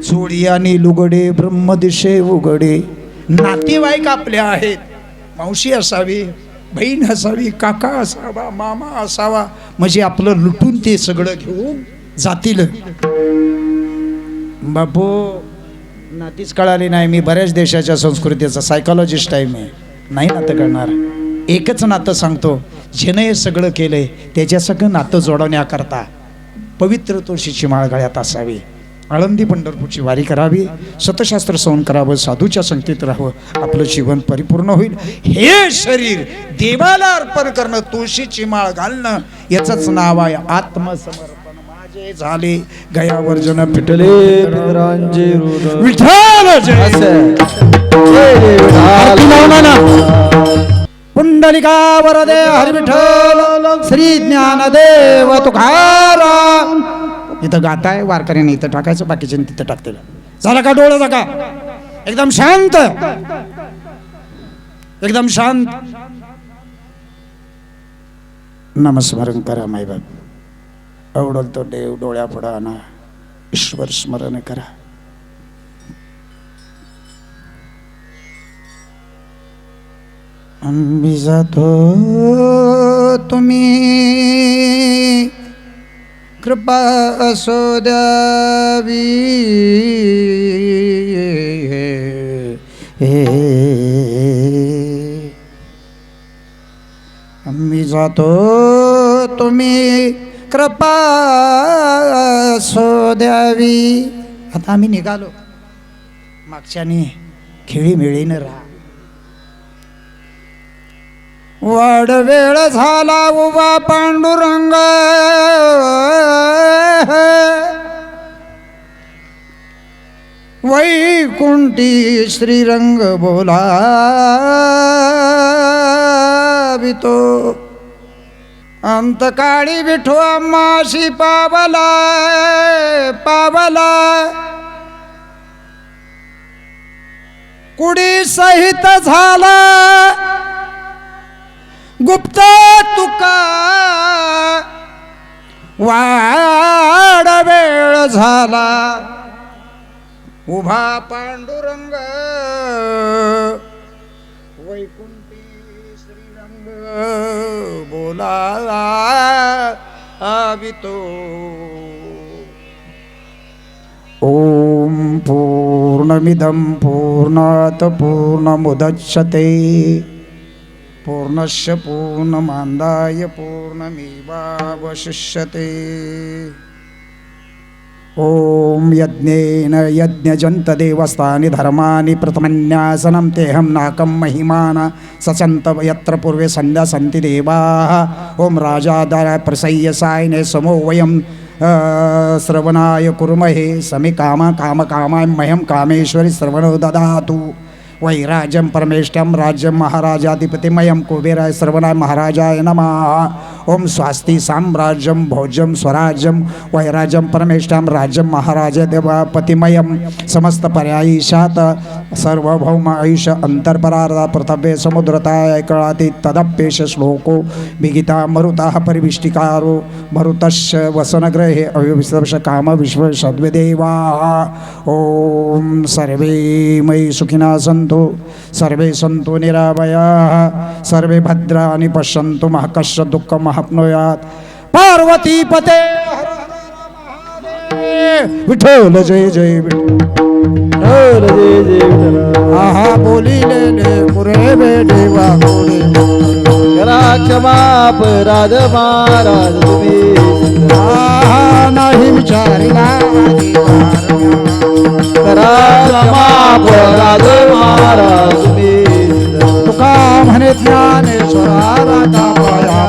चोळी आणि लुगडे ब्रह्मदिशे उघडे. नातेवाईक आपल्या आहेत. मावशी असावी, बहीण असावी, काका असावा, मामा असावा. म्हणजे आपलं लुटून ते सगळं घेऊन जातील. बापू नातीच कळाली नाही. मी बऱ्याच देशाच्या संस्कृतीचा सायकॉलॉजिस्ट आहे. मी नाही नातं करणार. एकच नातं सांगतो. ज्यानं हे सगळं केलंय त्याच्या सगळं नातं जोडवण्याकरता पवित्र तुळशीची माळ गळ्यात असावी. आळंदी पंढरपूरची वारी करावी. सतशास्त्र संवहन करावं. साधूच्या संगतीत राहावं. आपलं जीवन परिपूर्ण होईल. हे शरीर देवाला अर्पण करणं, तुळशीची माळ घालणं याचंच नाव आहे आत्मसमर्पण. माझे झाले गयावर्जन फिटले पितरांचे विठ्ठल जय. पुंडलिका वरदे हरी विठ्ठल श्री ज्ञानदेव तुकाराम. इथं गाताय वारकऱ्याने इथं टाकायचं. बाकीचे तिथं टाकतील. झालं का. डोळं जागा एकदम शांत. एकदम शांत. नामस्मरण करा. मायबाप आवडल तो देव डोळ्या पुढं आणा. ईश्वर स्मरण करा. आम्ही जातो तुम्ही कृपा असो द्यावी आम्ही जातो तुम्ही कृपा असो द्यावी. आता आम्ही निघालो. मागच्यानी खेळीमेळीनं राहा. वाड वेळ झाला उभा पांडुरंग वैकुंठी श्रीरंग बोलावितो अंतकाळी विठो आम्हाशी पावला पावला कुडी सहित झाला गुप्त तुका वाड वेळ झाला उभा पांडुरंग वैकुंठी श्रीरंग बोला आवितो. ओम पूर्णमिदं पूर्णात् पूर्णमुदच्यते पूर्णस्य पूर्णमादाय पूर्णमेवावशिष्यते. ओम यज्ञेन यज्ञजन्त देवस्थानि धर्माणि प्रथमन्यासनं तेहं नाकं महिमान सचन्त यत्र पूर्वे संध्या सन्ति देवाः. ओम राजादाय प्रसय्यसायने समो वयं श्रवणाय कुर्महे समे कामाय मह्यं कामेश्वरी श्रवणो ददातु. वैराज्यं परमेष्ठ्यं राज्यं महाराजाधिपतिमयं कुबेराय श्रवणाय महाराजाय नमः. ओम स्वास्ति साम्राज्यं भोज्यं स्वराज्यं वैराज्यं परमेष्ठ्यं राज्यं महाराजाधिपतिमयं समस्त पर्यायीशात सार्वभौम आयुष अंतर्परार्धा पृथ्वे समुद्रताय कळाति तदप्येष श्लोको विगीता मरुताः परिविष्टिकारो मरुतस्य वसनग्रहे अविश्वश काम विश्व सद्विदेवाः. ओम सर्वे मयि सुखिनः सन्तु सर्वे सन्तु निरामयाः सर्वे भद्राणि पश्यन्तु मा कश्चित् दुःखम् अवाप्नुयात्. पार्वती पते विठ्ठल जय जय विठ्ठल जय जय विठ्ठल. आहा बोलिले पुरे देवा पुरे करा क्षमा अपराध महाराज तुम्ही आहा नाही विचारिला करा क्षमा अपराध महाराज तुम्ही तुका म्हणे ज्ञानेश्वरा राजा पाया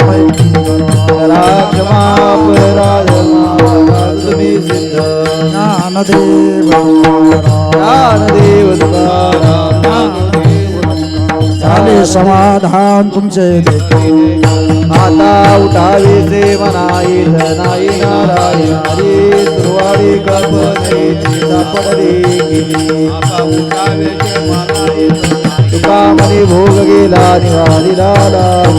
करा क्षमा अपराध महाराज तुम्ही सिद्ध ज्ञानदेव ज्ञानदेव तुकाराम झाले समाधान तुमचे देते. आता उठावे से मनाई नाही नारायणारी सुरवाडी कल्पने सापडली गेली. तुका मनी भोग गेला निवारीला लाग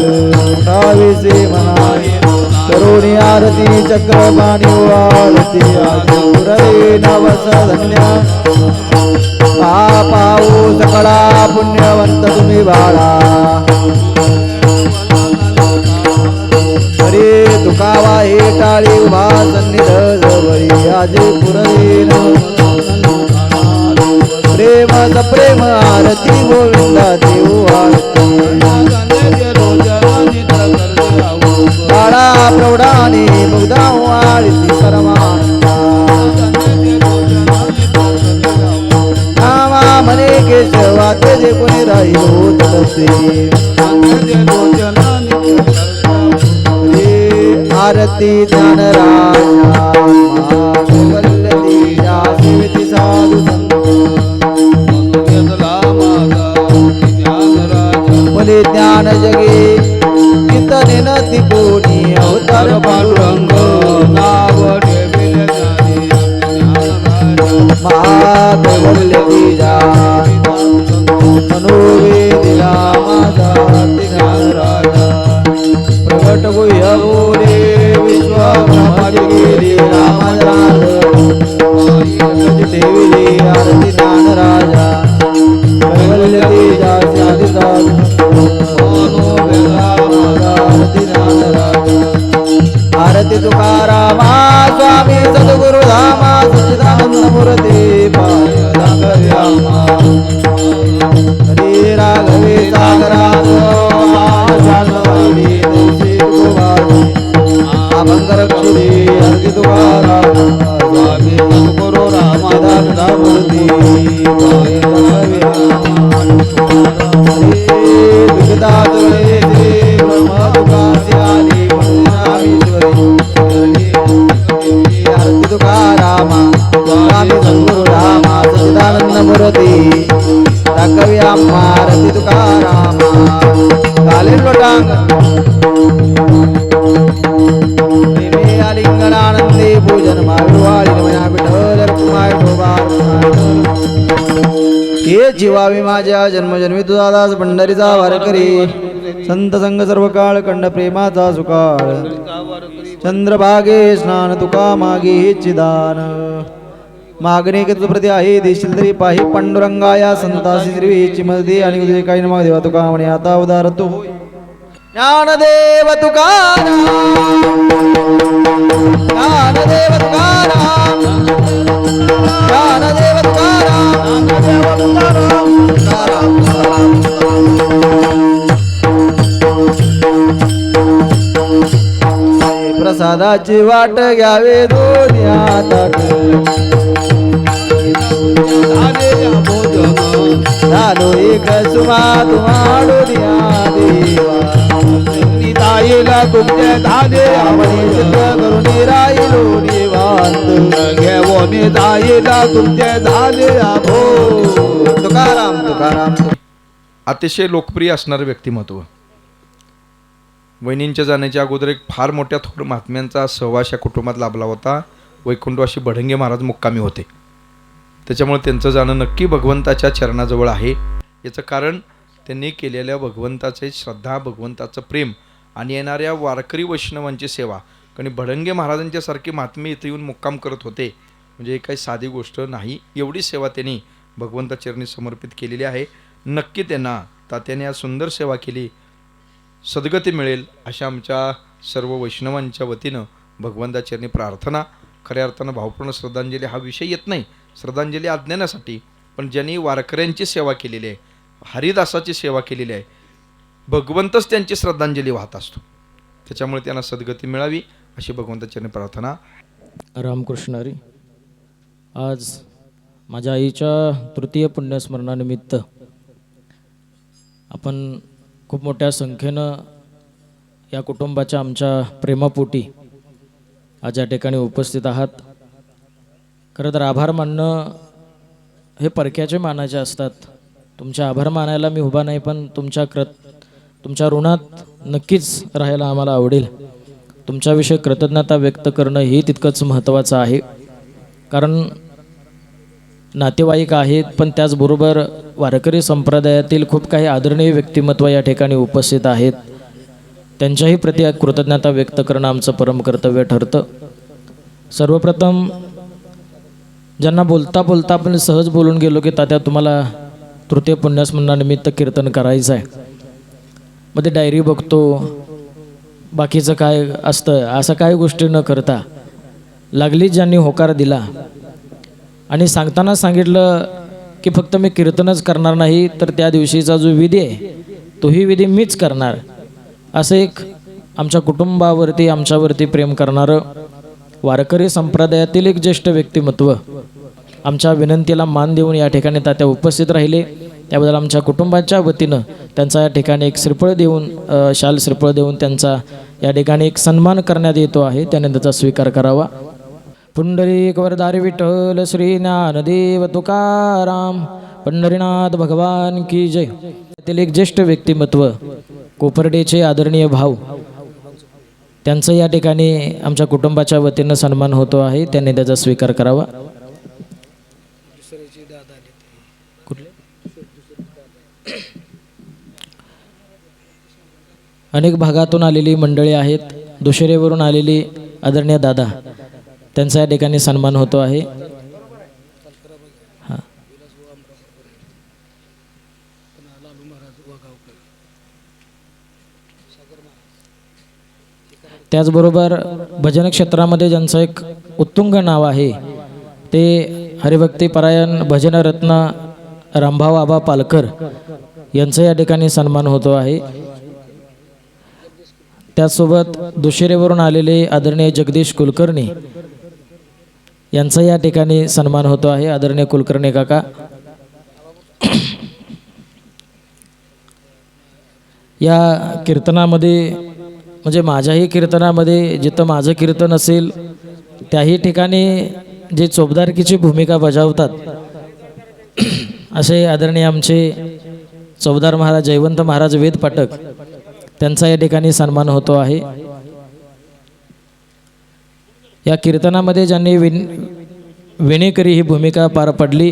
उठावे से मनाई करुणी आरती चक्रपाणी आरती आजुरे नवस धन्य पाऊ सकळा पुण्यवंत तुम्ही बाळा. हरे तुकावा हे टाळी उभा सन्निध जवळी आजे पुरवीन प्रेम प्रेम आरती गोविंदा देऊ आरती बाळा प्रौढाने मुग्धा आरती परमानंदा नामा मने केशवा ते कोणी राहिलो तसे आरती ज्ञान राजा सेविती साधू मले ज्ञान जगे कितने नदी कोणी अवतार पांडुरंग नाव महाकैवल्य तिजा मनोवेदिला माझा ज्ञान राजा प्रगट गुह्य बोले विश्व ब्रह्मांड गेली सद्गुरु धामा सच्चिदानंद मूर्ती पाय दाखवे आम्हा हरी राघवे सागरात जानवी तुळशी तुकोबाजी अभंगर क्षुरी हरी तुकाराम स्वामी सद्गुरु रामादास मूर्ती पाय दाखवे आम्हा दुखदातुळे श्री ब्रह्म तुकासी आली मंदिरामीश्वरी आरती तुकारामा स्वामी सद्गुरु रामा सच्चिदानंद मूर्ती दाखवी आम्हा आरती तुकारामा कालीन लोटांग प्रेमे आलिंगनानंदी पूजन माविवाळी मया विठ्ठल रुक्माई ठोबार हे जीवावी माझ्या जन्मजन्मी तुझा दास पंढरीचा वारकरी संत संग सर्व काळ कंड प्रेमाचा सुकाळ चंद्रभागे स्नान तुका मागे हेची दान मागणे की तुझ प्रती आहे देशील तरी पाही पांडुरंगाया संतासी श्रीची मजदी आणि तुझे काही नमक देवा तुका म्हणे आता उदार तू होय ज्ञानदेव तुकाराम ज्ञानदेव तुकाराम ज्ञानदेव तुकाराम प्रसादाची वाट घ्यावे दोन्ही हातात झालो एक सुमा तुम्हाडूनिया देवा ताईला तुमचे धागे आवडी सिद्ध करून राहिलो निवांत घेवो मी ताईला तुमचे धागे आभो तुकाराम तुकाराम अतिशय लोकप्रिय असणारं व्यक्तिमत्व. वहिनींच्या जाण्याच्या अगोदर एक फार मोठ्या थोर महात्म्यांचा सहवास या कुटुंबात लाभला होता. वैकुंठवासी भडंगे महाराज मुक्कामी होते. त्याच्यामुळे त्यांचं जाणं नक्की भगवंताच्या चरणाजवळ आहे. याचं कारण त्यांनी केलेल्या भगवंताचे श्रद्धा, भगवंताचं प्रेम आणि येणाऱ्या वारकरी वैष्णवांची सेवा. कारण भडंगे महाराजांच्या सारखे महात्मे इथे येऊन मुक्काम करत होते म्हणजे काही साधी गोष्ट नाही. एवढी सेवा त्यांनी भगवंताचरणी समर्पित केलेली आहे. नक्की त्यांना तात्याने आज सुंदर सेवा केली, सद्गती मिळेल अशा आमच्या सर्व वैष्णवांच्या वतीनं भगवंताचरणी प्रार्थना. खऱ्या अर्थानं भावपूर्ण श्रद्धांजली हा विषय येत नाही, श्रद्धांजली अज्ञानासाठी, पण ज्यांनी वारकऱ्यांची सेवा केलेली आहे, हरिदासाची सेवा केलेली आहे, भगवंतच त्यांची श्रद्धांजली वाहत असतो. त्याच्यामुळे त्यांना सद्गती मिळावी अशी भगवंताचरणी प्रार्थना. रामकृष्ण हरी. आज माझ्या आईच्या तृतीय पुण्यस्मरणानिमित्त आपण खूप मोठ्या संख्येनं या कुटुंबाच्या आमच्या प्रेमापोटी आज या ठिकाणी उपस्थित आहात. खरं तर आभार मानणं हे परक्याचे मानाचे असतात. तुमचे आभार मानायला मी उभा नाही, पण तुमच्या ऋणात नक्कीच राहायला आम्हाला आवडेल. तुमच्याविषयी कृतज्ञता व्यक्त करणं हे तितकंच महत्त्वाचं आहे. कारण नातेवाईक आहेत, पण त्याचबरोबर वारकरी संप्रदायातील खूप काही आदरणीय व्यक्तिमत्व या ठिकाणी उपस्थित आहेत. त्यांच्याही प्रति कृतज्ञता व्यक्त करणं आमचं परम कर्तव्य ठरतं. सर्वप्रथम ज्यांना बोलता बोलता आपण सहज बोलून गेलो की तात्या तुम्हाला तृतीय पुण्यस्मरणानिमित्त कीर्तन करायचं आहे, मध्ये डायरी बघतो, बाकीचं काय असतं, असं काय गोष्टी न करता लागली ज्यांनी होकार दिला आणि सांगताना सांगितलं की फक्त मी कीर्तनच करणार नाही, तर त्या दिवशीचा जो विधी आहे तोही विधी मीच करणार, असं एक आमच्या कुटुंबावरती आमच्यावरती प्रेम करणारं वारकरी संप्रदायातील एक ज्येष्ठ व्यक्तिमत्व आमच्या विनंतीला मान देऊन या ठिकाणी तात्या उपस्थित राहिले. त्याबद्दल आमच्या कुटुंबाच्या वतीनं त्यांचा या ठिकाणी एक श्रीफळ देऊन शाल श्रीफळ देऊन त्यांचा या ठिकाणी एक सन्मान करण्यात येतो आहे. त्याने त्याचा स्वीकार करावा. पुंडलिक वरदारी विठ्ठल श्री ज्ञानदेव तुकाराम पंढरीनाथ भगवान की जय. त्यातील एक ज्येष्ठ व्यक्तिमत्व कोपर्डेचे आदरणीय भाऊ, त्यांचं या ठिकाणी आमच्या कुटुंबाच्या वतीनं सन्मान होतो आहे. त्यांनी त्याचा स्वीकार करावा. अनेक भागातून आलेली मंडळी आहेत. दुसरेवरून आलेली आदरणीय दादा, त्यांचा या ठिकाणी सन्मान होतो आहे. हां, त्याचबरोबर भजन क्षेत्रामध्ये ज्यांचं एक उत्तुंग नाव आहे ते हरिभक्तीपरायण भजनरत्न रामभाऊ आबा पालकर यांचा या ठिकाणी सन्मान होतो आहे. त्याचसोबत दुशेरेवरून आलेले आदरणीय जगदीश कुलकर्णी यांचा या ठिकाणी सन्मान होतो आहे. आदरणीय कुलकर्णी काका, या कीर्तनामध्ये म्हणजे माझ्याही कीर्तनामध्ये जिथं माझं कीर्तन असेल त्याही ठिकाणी जे चोपदारकीची भूमिका बजावतात असे आदरणीय आमचे चौदार महाराज जयवंत महाराज वेद पाठक त्यांचा या ठिकाणी सन्मान होतो आहे. या कीर्तनामध्ये ज्यांनी विणेकरी ही भूमिका पार पडली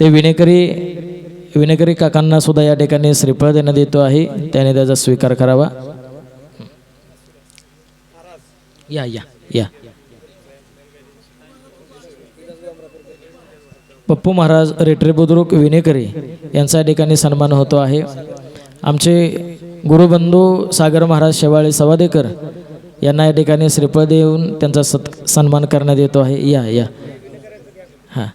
ते विणेकरी काकांना सुद्धा या ठिकाणी श्रीफळ देण्यात येतो आहे. त्याने त्याचा स्वीकार करावा. या या या पप्पू महाराज रेटरे बुद्रुक विणेकरी यांचा या ठिकाणी सन्मान होतो आहे. आमचे गुरुबंधू सागर महाराज शेवाळे सवादेकर यांना या ठिकाणी श्रीफळ देऊन त्यांचा सन्मान करण्यात येतो आहे. या या हां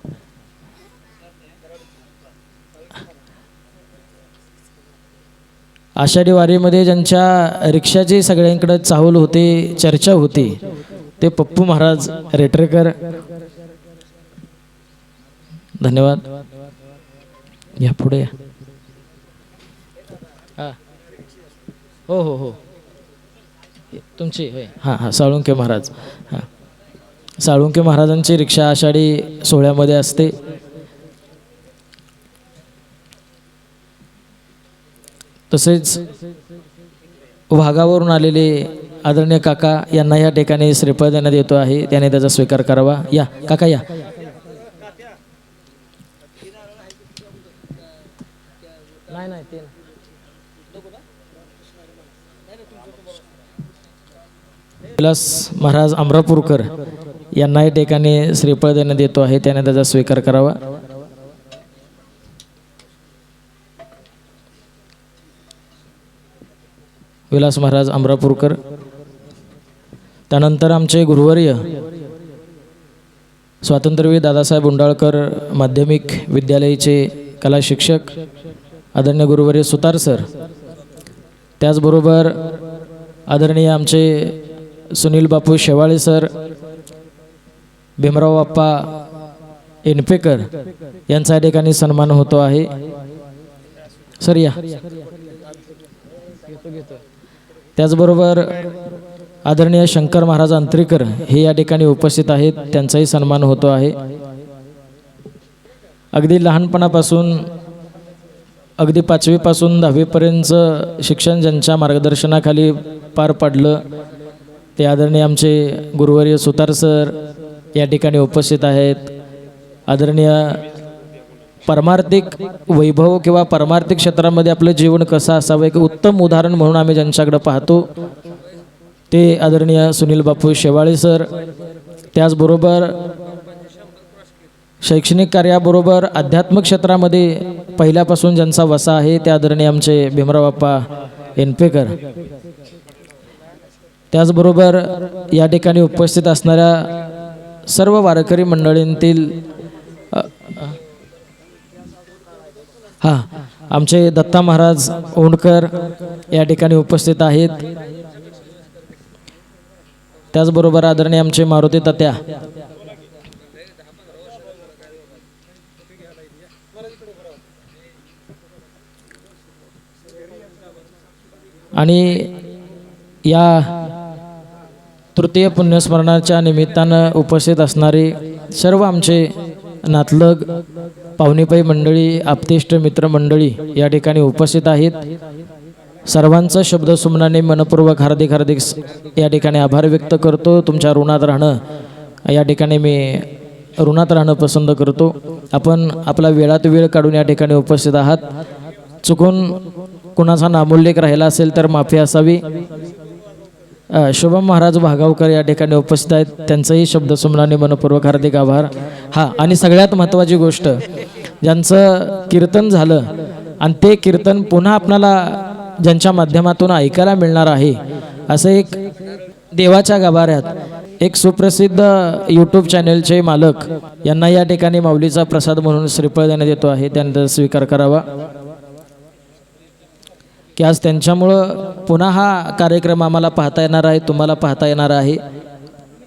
आषाढी वारीमध्ये ज्यांच्या रिक्षाची सगळ्यांकडे चाहूल होते, चर्चा होती, ते पप्पू महाराज रेटरेकर. धन्यवाद. या पुढे या. हां हो हो हो तुमची होय. हां हां साळुंके महाराज. हां साळुंके महाराजांची रिक्षा आषाढी सोहळ्यामध्ये असते. तसेच वाघावरून आलेले आदरणीय काका यांना या ठिकाणी श्रीफळ देण्यात येतो आहे. त्याने त्याचा स्वीकार करावा. या काका या. नाही नाही ते विलास महाराज अमरापूरकर यांना या ठिकाणी श्रीफळ देण्यात येतो आहे. त्याने त्याचा स्वीकार करावा. विलास महाराज अमरापूरकर. त्यानंतर आमचे गुरुवर्य स्वातंत्र्यवीर दादासाहेब उंडाळकर माध्यमिक विद्यालयाचे कला शिक्षक आदरणीय गुरुवर्य सुतार सर. त्याचबरोबर आदरणीय आमचे सुनील बापू शेवाळे सर, भीमराव बाप्पा एनपेकर यांचा या ठिकाणी सन्मान होतो आहे. सर या. त्याचबरोबर आदरणीय शंकर महाराज अंत्रीकर हे या ठिकाणी उपस्थित आहेत. त्यांचाही सन्मान होतो आहे. अगदी लहानपणापासून अगदी 5वी पासून 10वी पर्यंतचं शिक्षण ज्यांच्या मार्गदर्शनाखाली पार पडलं ते आदरणीय आमचे गुरुवर्य सुतार सर या ठिकाणी उपस्थित आहेत. आदरणीय परमार्थिक वैभव किंवा परमार्थिक क्षेत्रामध्ये आपलं जीवन कसं असावं एक उत्तम उदाहरण म्हणून आम्ही ज्यांच्याकडे पाहतो ते आदरणीय सुनील बापू शेवाळे सर. त्याचबरोबर शैक्षणिक कार्याबरोबर आध्यात्मिक क्षेत्रामध्ये पहिल्यापासून ज्यांचा वसा आहे ते आदरणीय आमचे भीमराव बाप्पा एनपेकर. त्याचबरोबर या ठिकाणी उपस्थित असणाऱ्या सर्व वारकरी मंडळींतील हां आमचे दत्ता महाराज ओंडकर या ठिकाणी उपस्थित आहेत. त्याचबरोबर आदरणीय आमचे मारुती तात्या आणि या तृतीय पुण्यस्मरणाच्या निमित्तानं उपस्थित असणारे सर्व आमचे नातलग पाहुणेपाई मंडळी, आप्तेष्ट मित्रमंडळी या ठिकाणी उपस्थित आहेत. सर्वांचं शब्दसुमनाने मनपूर्वक हार्दिक या ठिकाणी आभार व्यक्त करतो. तुमच्या ऋणात राहणं या ठिकाणी मी ऋणात राहणं पसंत करतो. आपण आपला वेळात वेळ काढून या ठिकाणी उपस्थित आहात. चुकून कुणाचा नामोल्लेख राहिला असेल तर माफी असावी. शुभम महाराज भागावकर या ठिकाणी उपस्थित आहेत. त्यांचंही शब्दसुमनाने मनपूर्वक हार्दिक आभार. हां आणि सगळ्यात महत्त्वाची गोष्ट ज्यांचं कीर्तन झालं आणि ते कीर्तन पुन्हा आपणाला ज्यांच्या माध्यमातून ऐकायला मिळणार आहे असं एक देवाच्या गाभाऱ्यात एक सुप्रसिद्ध यूट्यूब चॅनलचे मालक यांना या ठिकाणी माऊलीचा प्रसाद म्हणून श्रीफळ देण्यात येतो आहे, त्यांचा स्वीकार करावा की आज त्यांच्यामुळं पुन्हा हा कार्यक्रम आम्हाला पाहता येणार आहे, तुम्हाला पाहता येणार आहे.